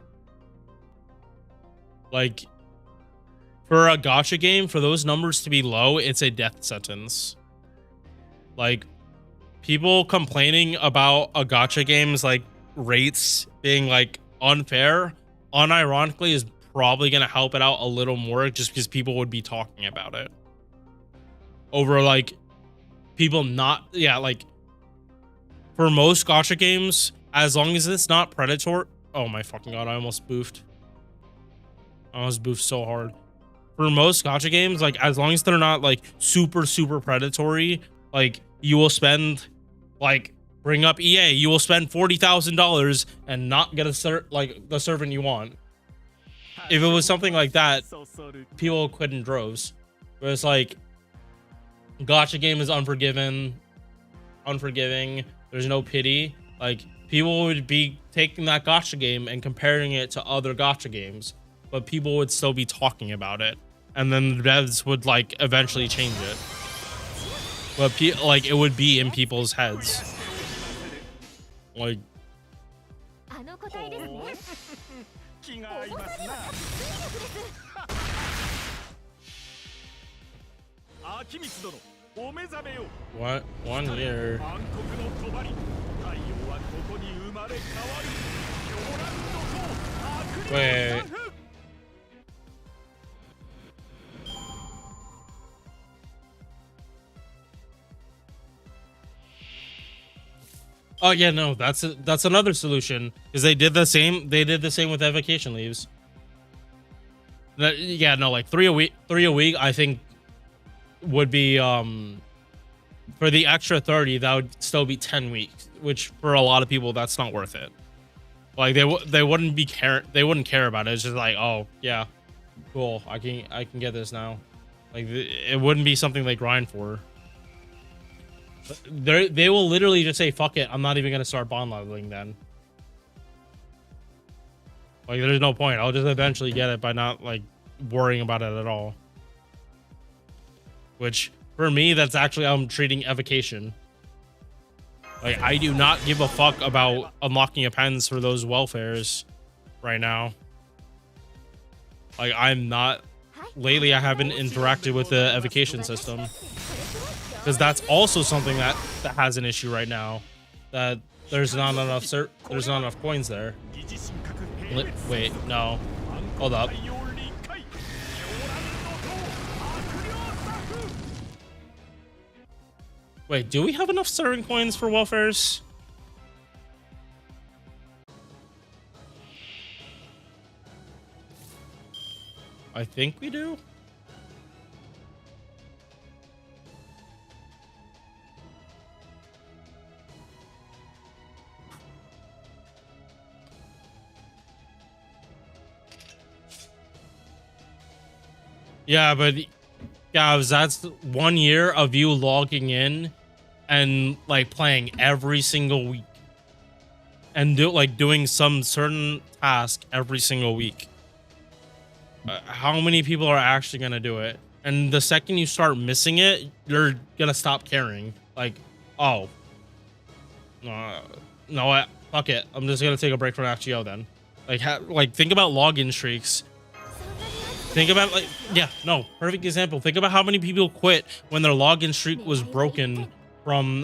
Like, for a gacha game, for those numbers to be low, it's a death sentence. Like, people complaining about a gacha game's, like, rates being, like, unfair, unironically, is probably going to help it out a little more just because people would be talking about it. Over, like, people not... Yeah, like... For most gacha games, as long as it's not predatory... Oh my fucking god, I almost boofed. I almost boofed so hard. For most gacha games, like, as long as they're not, like, super, super predatory, like, you will spend, like, bring up EA, you will spend $40,000 and not get the servant you want. If it was something like that, people quit in droves. But it's like, gacha game is unforgiving, there's no pity. Like, people would be taking that gacha game and comparing it to other gacha games, but people would still be talking about it, and then the devs would, like, eventually change it. But like, it would be in people's heads. Like, what? 1 year. Wait. Oh yeah, no, that's another solution, because they did the same with vacation leaves. Yeah, no, like 3 a week I think would be for the extra 30, that would still be 10 weeks, which for a lot of people that's not worth it. Like they wouldn't care about it. It's just like, oh yeah, cool, I can get this now. Like it wouldn't be something they grind for. They will literally just say, fuck it, I'm not even gonna start bond leveling then. Like there's no point. I'll just eventually get it by not, like, worrying about it at all. Which for me, that's actually how I'm treating evocation. Like, I do not give a fuck about unlocking appends for those welfares right now. Like, I'm not... Lately, I haven't interacted with the evocation system, because that's also something that has an issue right now. That there's not enough coins there. Wait, no. Hold up. Wait, do we have enough certain coins for welfares? I think we do. Yeah, but guys, that's 1 year of you logging in and, like, playing every single week and doing some certain task every single week. How many people are actually gonna do it? And the second you start missing it, you're gonna stop caring. Like, oh, no, fuck it, I'm just gonna take a break from FGO then. Like, think about login streaks. Think about, like, yeah, no, perfect example. Think about how many people quit when their login streak was broken from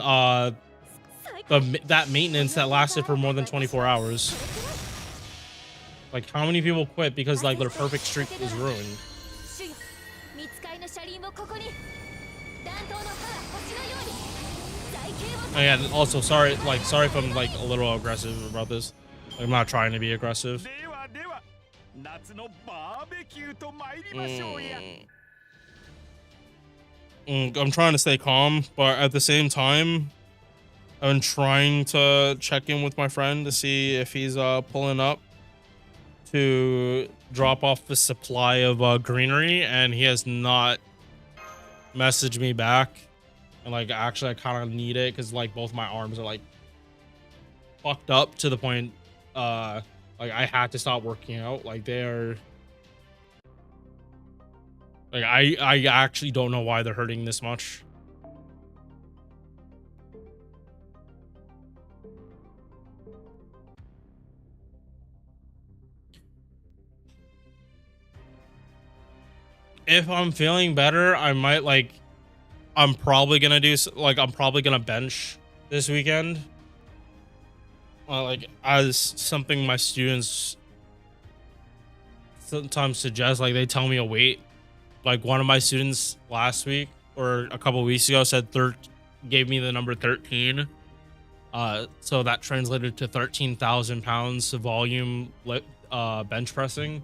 that maintenance that lasted for more than 24 hours. Like, how many people quit because like their perfect streak was ruined? And also, sorry if I'm like a little aggressive about this. I'm not trying to be aggressive. I'm trying to stay calm, but at the same time, I'm trying to check in with my friend to see if he's pulling up to drop off the supply of greenery, and he has not messaged me back. And like, actually, I kind of need it because like both my arms are like fucked up to the point like I had to stop working out. Like, they're like, I actually don't know why they're hurting this much. If I'm feeling better, I might like, I'm probably gonna do like, I'm probably gonna bench this weekend. Like, as something my students sometimes suggest, like they tell me a weight. Like, one of my students last week or a couple weeks ago said gave me the number 13. So that translated to 13,000 pounds of volume bench pressing.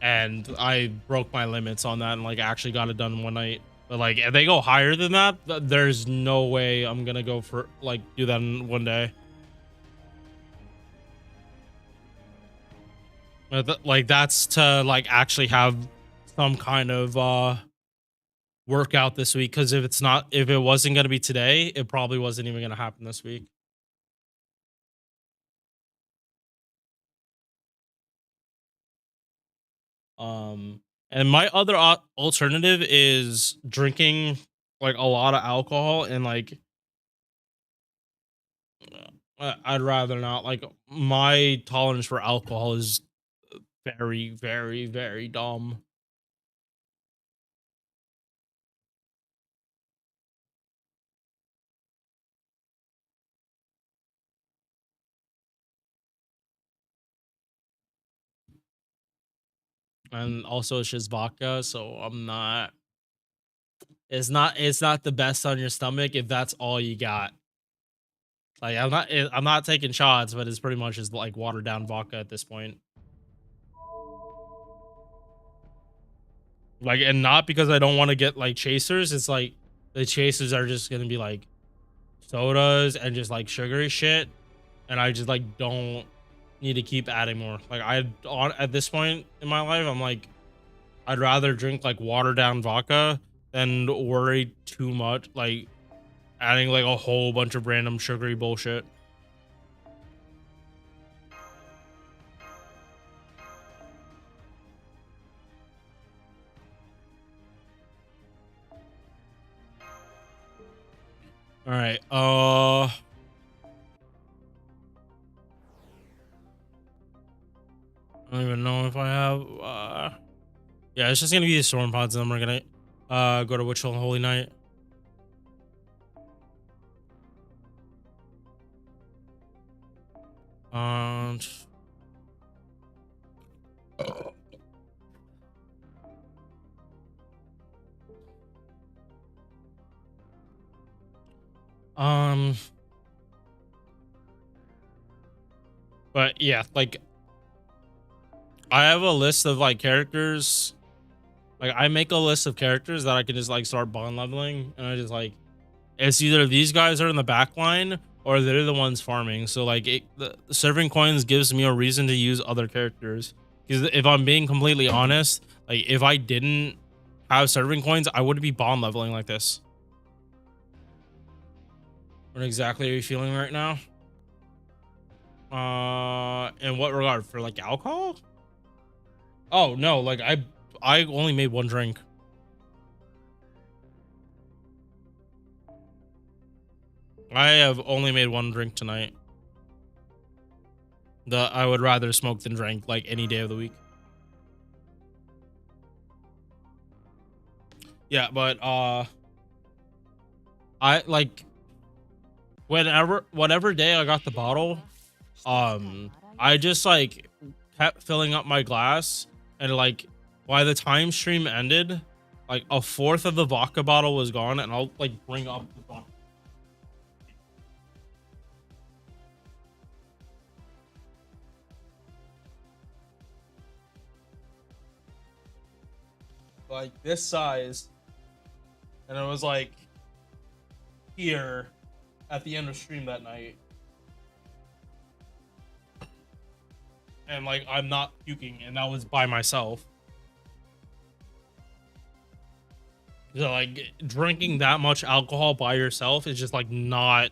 And I broke my limits on that and like actually got it done one night. But like, if they go higher than that, there's no way I'm gonna go for like do that in one day. Like, that's to like actually have some kind of workout this week, because if it wasn't gonna be today, it probably wasn't even gonna happen this week. And my other alternative is drinking like a lot of alcohol, and like I'd rather not. Like, my tolerance for alcohol is very, very, very dumb. And also it's just vodka, so I'm not. It's not the best on your stomach if that's all you got. Like, I'm not taking shots, but it's pretty much just like watered down vodka at this point. Like, and not because I don't want to get like chasers. It's like the chasers are just gonna be like sodas and just like sugary shit, and I just like don't need to keep adding more. Like, at this point in my life, I'm like, I'd rather drink like watered down vodka than worry too much like adding like a whole bunch of random sugary bullshit. All right. I don't even know if I have. Yeah, it's just gonna be the storm pods, and then we're gonna go to Witch Hill Holy Night. But yeah, like, I have a list of like characters. Like, I make a list of characters that I can just like start bond leveling, and I just like, it's either these guys are in the back line or they're the ones farming. So like, the serving coins gives me a reason to use other characters. Because if I'm being completely honest, like, if I didn't have serving coins, I wouldn't be bond leveling like this. What exactly are you feeling right now? In what regard? For like alcohol? Oh no, like I only made one drink. I have only made one drink tonight. I would rather smoke than drink like any day of the week. Yeah, but I like whatever day I got the bottle, I just like kept filling up my glass, and like by the time stream ended, like a fourth of the vodka bottle was gone, and I'll like bring up the vodka. Like this size, and it was like here at the end of stream that night, and like I'm not puking, and that was by myself. So like drinking that much alcohol by yourself is just like not,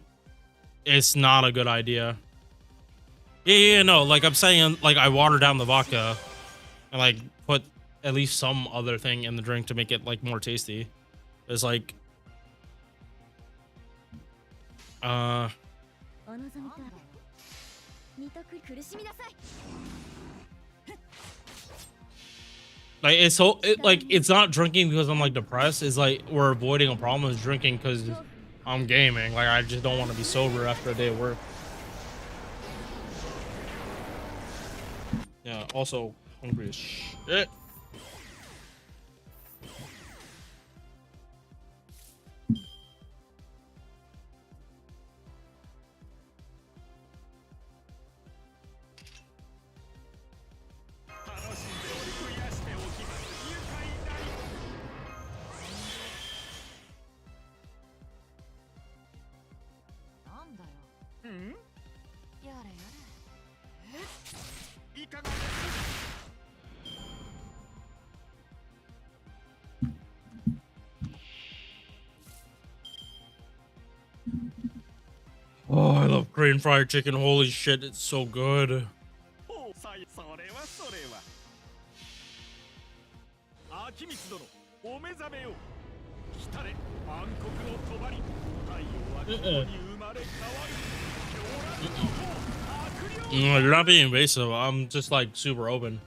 it's not a good idea. Yeah, no, like I'm saying, like I watered down the vodka and like put at least some other thing in the drink to make it like more tasty. It's like like it's so like it's not drinking because I'm like depressed. It's like we're avoiding a problem. Is drinking because I'm gaming. Like I just don't want to be sober after a day of work. Yeah. Also hungry as shit. Oh, I love Korean fried chicken. Holy shit, it's so good. You're not being invasive. I'm just like super open.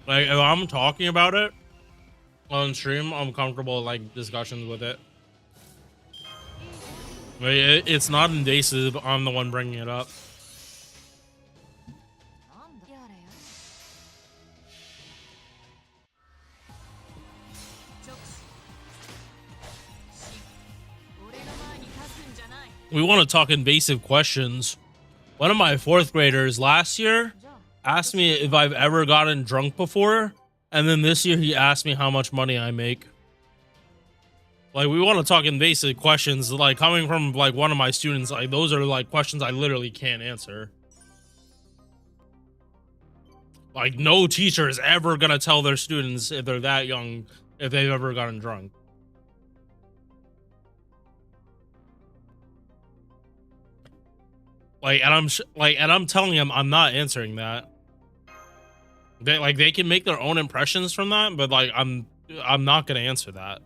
Like if I'm talking about it on stream, I'm comfortable like discussions with it. Like, it's not invasive. I'm the one bringing it up. We want to talk invasive questions. One of my fourth graders last year asked me if I've ever gotten drunk before, and then this year he asked me how much money I make. Like, we want to talk invasive questions, like coming from like one of my students. Like, those are like questions I literally can't answer. Like, no teacher is ever gonna tell their students if they're that young if they've ever gotten drunk. Like, and I'm telling them I'm not answering that. They can make their own impressions from that, but like I'm not gonna answer that.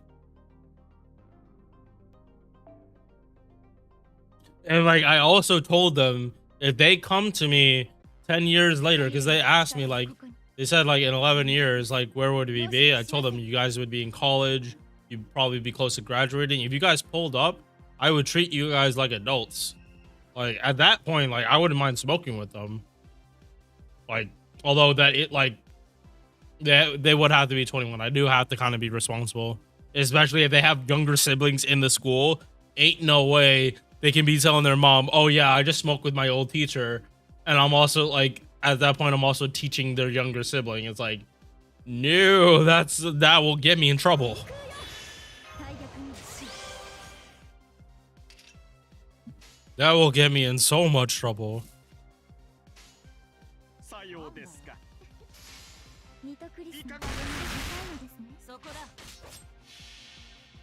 And like I also told them if they come to me 10 years later, because they asked me, like, they said like in 11 years, like where would we be? I told them you guys would be in college, you'd probably be close to graduating. If you guys pulled up, I would treat you guys like adults. Like at that point, like I wouldn't mind smoking with them. Like, although that it like they would have to be 21. I do have to kind of be responsible, especially if they have younger siblings in the school. Ain't no way they can be telling their mom, "Oh yeah, I just smoked with my old teacher," and I'm also like at that point I'm also teaching their younger sibling. It's like, no, that will get me in trouble. That will get me in so much trouble.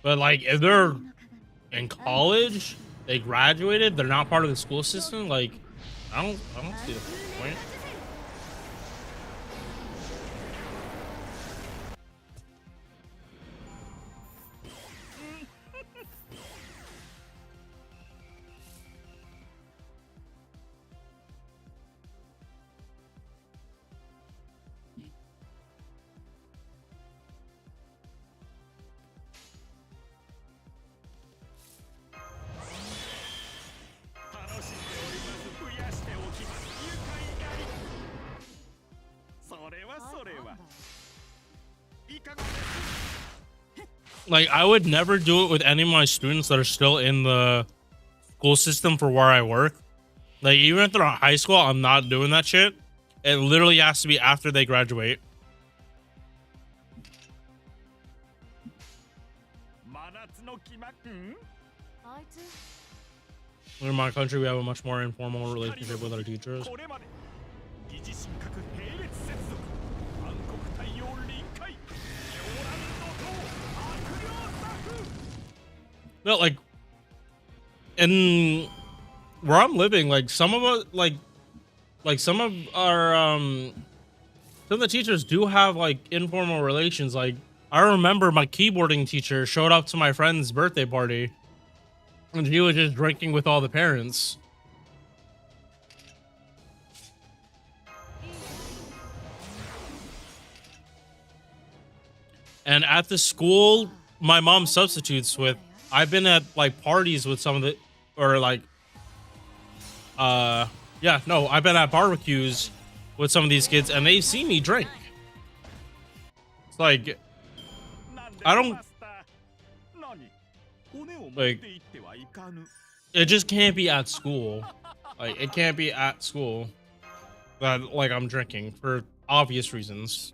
But like if they're in college, they graduated, they're not part of the school system, like I don't see the point. like I would never do it with any of my students that are still in the school system for where I work. Like even if they're in high school, I'm not doing that shit. It literally has to be after they graduate. In my country, we have a much more informal relationship with our teachers. No, like, in where I'm living, like some of us, like some of our, some of the teachers do have like informal relations. Like, I remember my keyboarding teacher showed up to my friend's birthday party, and he was just drinking with all the parents. And at the school my mom substitutes with, I've been at like parties with some of the, or like, yeah, no, I've been at barbecues with some of these kids and they've seen me drink. It's like, I don't, like, it just can't be at school. Like, it can't be at school that, like, I'm drinking for obvious reasons.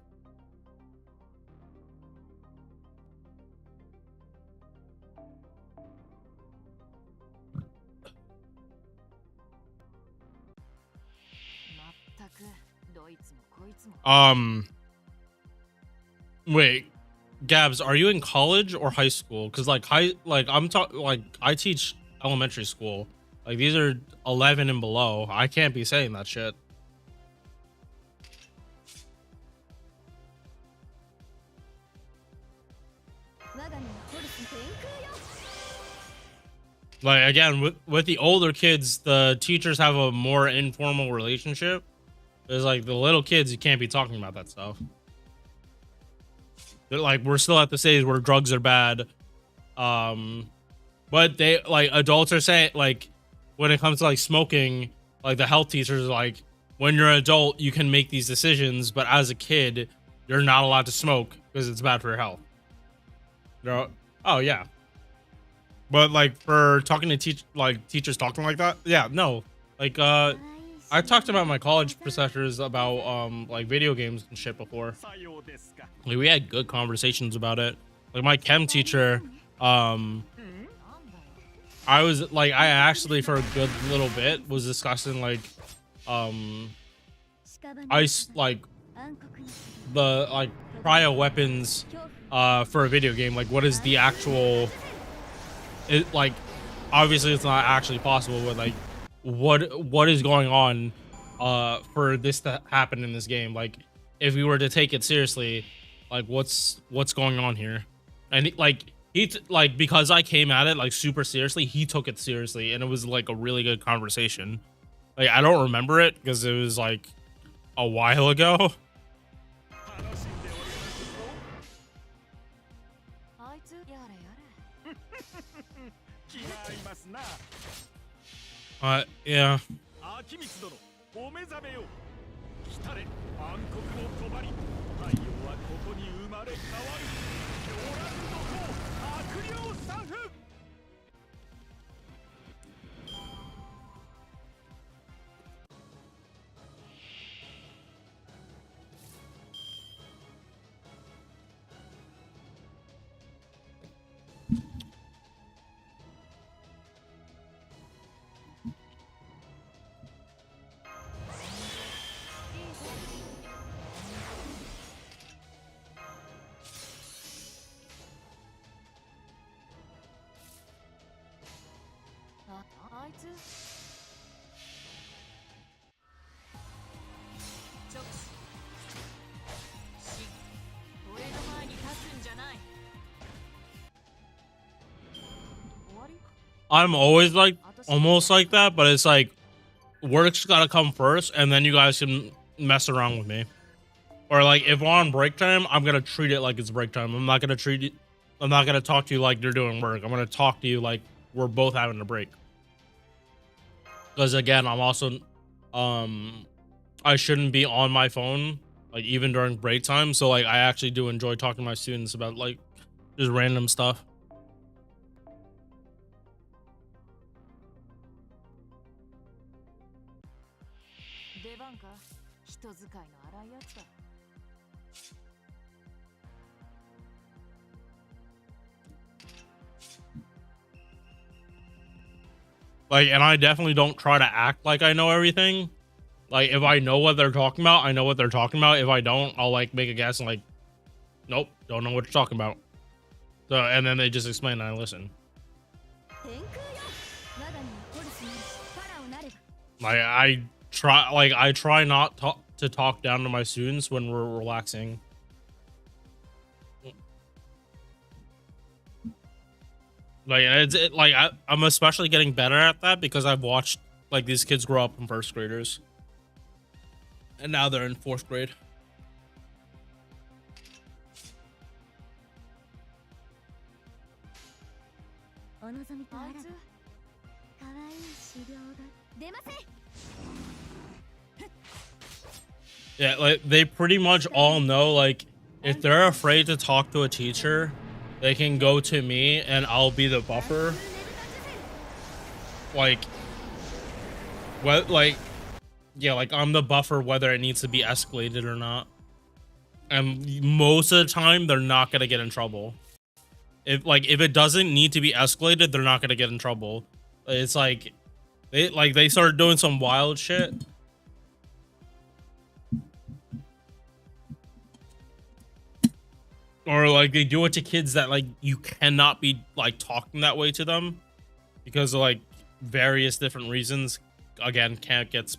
Wait, Gabs, are you in college or high school? Because like I'm talking, like I teach elementary school. Like these are 11 and below. I can't be saying that shit. Like again, with the older kids, the teachers have a more informal relationship. There's like the little kids, you can't be talking about that stuff. They're like, we're still at the stage where drugs are bad. But they, like, adults are saying, like, when it comes to like smoking, like the health teachers are like, when you're an adult, you can make these decisions, but as a kid, you're not allowed to smoke because it's bad for your health. They're, oh yeah. But like for talking to teachers talking like that, yeah, no. Like I talked about my college professors about like video games and shit before. Like we had good conversations about it. Like my chem teacher, I was like, I actually for a good little bit was discussing like ice, like the like cryo weapons for a video game. Like what is the actual, it like obviously it's not actually possible, but like what is going on for this to happen in this game? Like if we were to take it seriously, like what's going on here? And like like because I came at it like super seriously, he took it seriously, and it was like a really good conversation. Like I don't remember it because it was like a while ago. Yeah. I'm always like almost like that, but it's like work's gotta come first, and then you guys can mess around with me. Or like if we're on break time, I'm gonna treat it like it's break time. I'm not gonna talk to you like you're doing work. I'm gonna talk to you like we're both having a break. Because again, I'm also I shouldn't be on my phone like even during break time. So like I actually do enjoy talking to my students about like Just random stuff. 出番か人使いの荒いやつだ。 Like, and I definitely don't try to act like I know everything. Like, if I know what they're talking about, I know what they're talking about. If I don't, I'll like make a guess and like, nope, don't know what you're talking about. So, and then they just explain and I listen. Like, I try not to talk down to my students when we're relaxing. Like, I'm especially getting better at that because I've watched like these kids grow up from first graders, and now they're in fourth grade. Yeah, like they pretty much all know, like, if they're afraid to talk to a teacher, they can go to me and I'll be the buffer. Like, what, like, yeah, like I'm the buffer whether it needs to be escalated or not. And most of the time, they're not gonna get in trouble. If it doesn't need to be escalated, they're not gonna get in trouble. It's like they start doing some wild shit. Or like they do it to kids that like you cannot be like talking that way to them because of like various different reasons. Again, can't get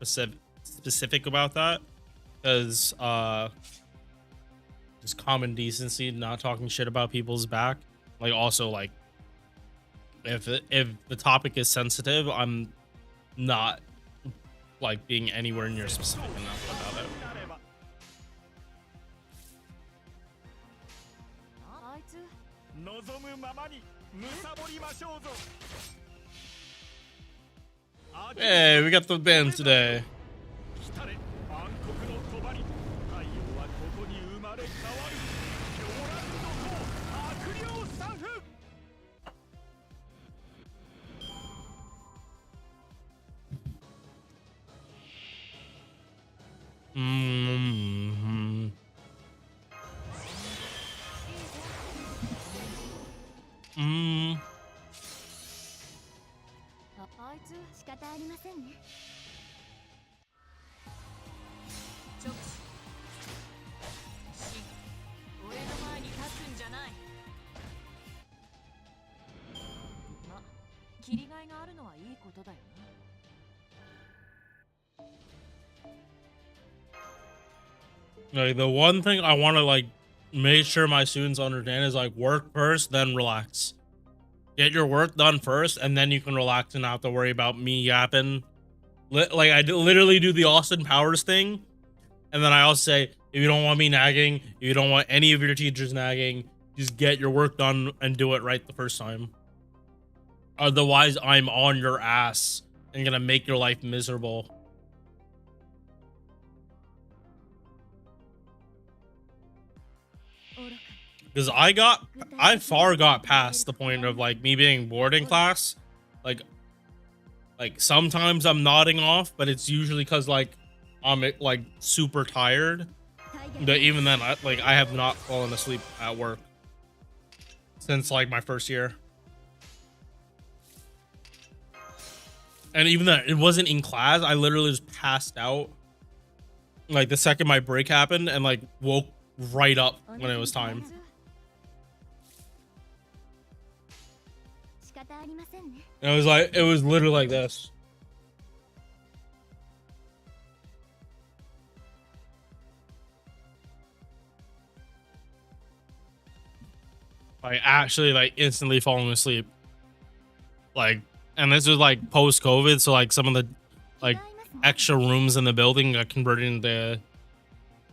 specific about that because just common decency, not talking shit about people's back. Like also like if the topic is sensitive, I'm not like being anywhere near specific enough about it. 望むままに貪りましょうぞ。 Hey, we got the band today. 来たれ暗黒の帳。太陽はここに生まれ変わる。狂乱の塔、悪霊三夫。 あいつ仕方ありませんね。直視。し、俺の前に立つんじゃない。ま、切りがいがあるのはいいことだよな。 Like the one thing I want to like make sure my students understand is like work first, then relax. Get your work done first, and then you can relax and not have to worry about me yapping. Like I literally do the Austin Powers thing, and then I also say, if you don't want me nagging, if you don't want any of your teachers nagging, just get your work done and do it right the first time. Otherwise, I'm on your ass and gonna make your life miserable. Because I far got past the point of like me being bored in class. Like sometimes I'm nodding off, but it's usually because like I'm like super tired. But even then, I have not fallen asleep at work since like my first year. And even that, it wasn't in class. I literally just passed out like the second my break happened and like woke right up when it was time. And it was literally like this. Like actually like instantly falling asleep. Like, and this was like post COVID, so like some of the like extra rooms in the building got converted into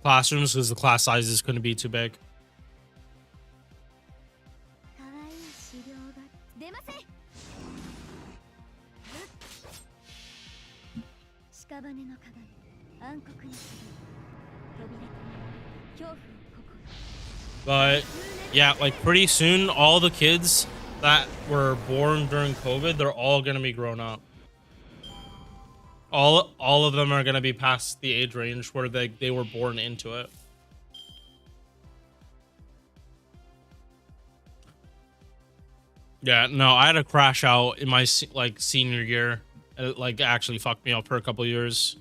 classrooms because the class sizes couldn't be too big. But yeah, like pretty soon, all the kids that were born during COVID, they're all gonna be grown up. All of them are gonna be past the age range where they were born into it. Yeah, no, I had a crash out in my like senior year. It like actually fucked me up for a couple years.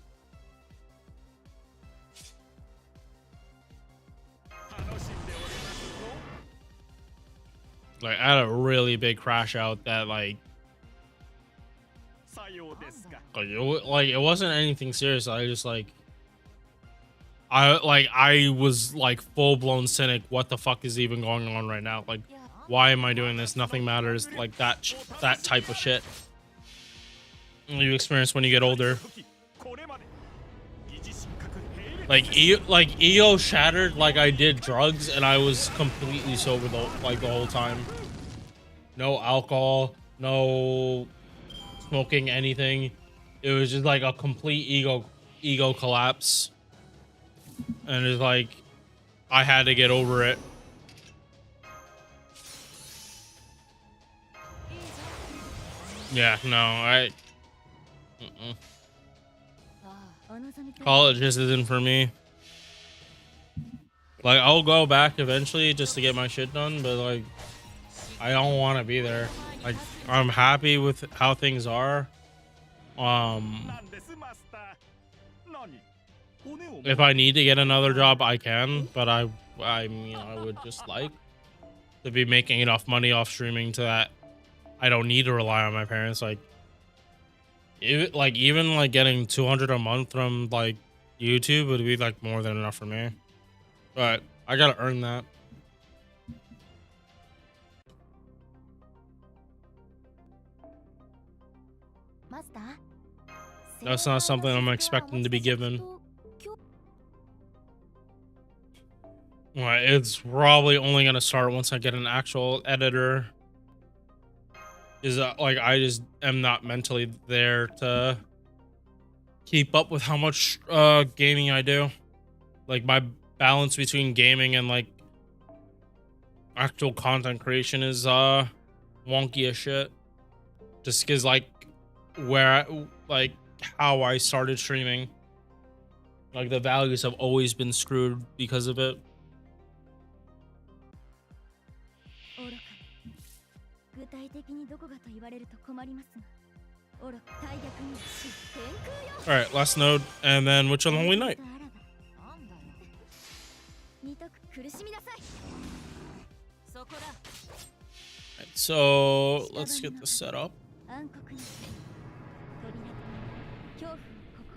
Like I had a really big crash out that like it wasn't anything serious. I just like I was like full blown cynic. What the fuck is even going on right now? Like, why am I doing this? Nothing matters. Like that type of shit you experience when you get older. Like ego shattered. Like I did drugs and I was completely sober the whole time. No alcohol, no smoking anything. It was just like a complete ego collapse. And it's like I had to get over it. Yeah, no, college just isn't for me. Like I'll go back eventually just to get my shit done, but like I don't want to be there. Like I'm happy with how things are. If I need to get another job, I can, but I mean, I would just like to be making enough money off streaming to that I don't need to rely on my parents. Like, even like getting 200 a month from like YouTube would be like more than enough for me. But I gotta earn that. That's not something I'm expecting to be given. It's probably only gonna start once I get an actual editor. Is like I just am not mentally there to keep up with how much gaming I do. Like my balance between gaming and like actual content creation is wonky as shit. Just because like how I started streaming, like the values have always been screwed because of it. All right, last node, and then Witch on the Holy Night. Right, so let's get this set up.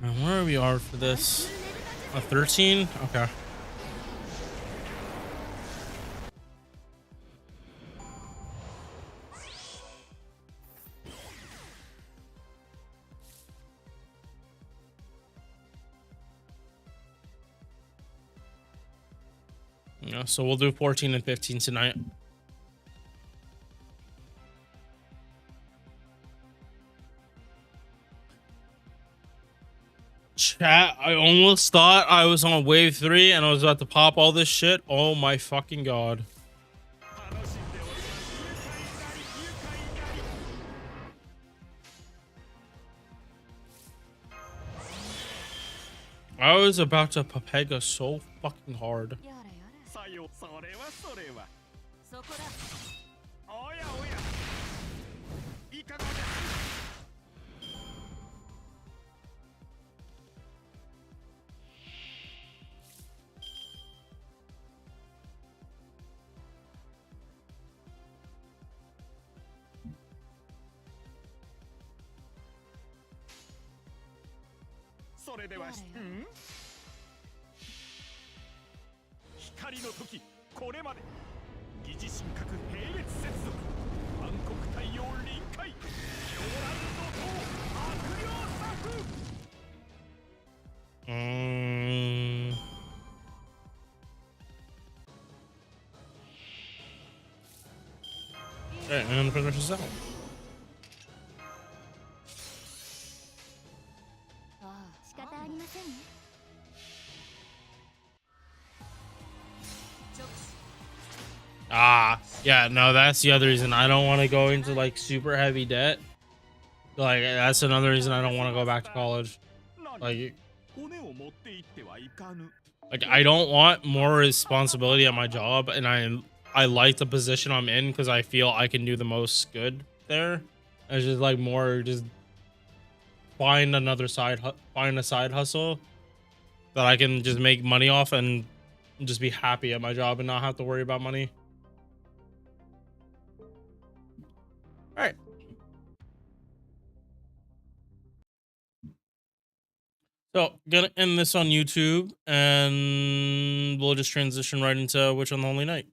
And where we are for this? 13? Okay. Yeah, so we'll do 14 and 15 tonight. Chat, I almost thought I was on wave 3 and I was about to pop all this shit. Oh my fucking god. I was about to Papega so fucking hard. Okay, and finish this out. Yeah, no, that's the other reason I don't want to go into like super heavy debt. Like that's another reason I don't want to go back to college. Like I don't want more responsibility at my job, and I like the position I'm in because I feel I can do the most good there. It's just like more just find a side hustle that I can just make money off and just be happy at my job and not have to worry about money. All right. So gonna end this on YouTube, and we'll just transition right into Witch on the Holy Night.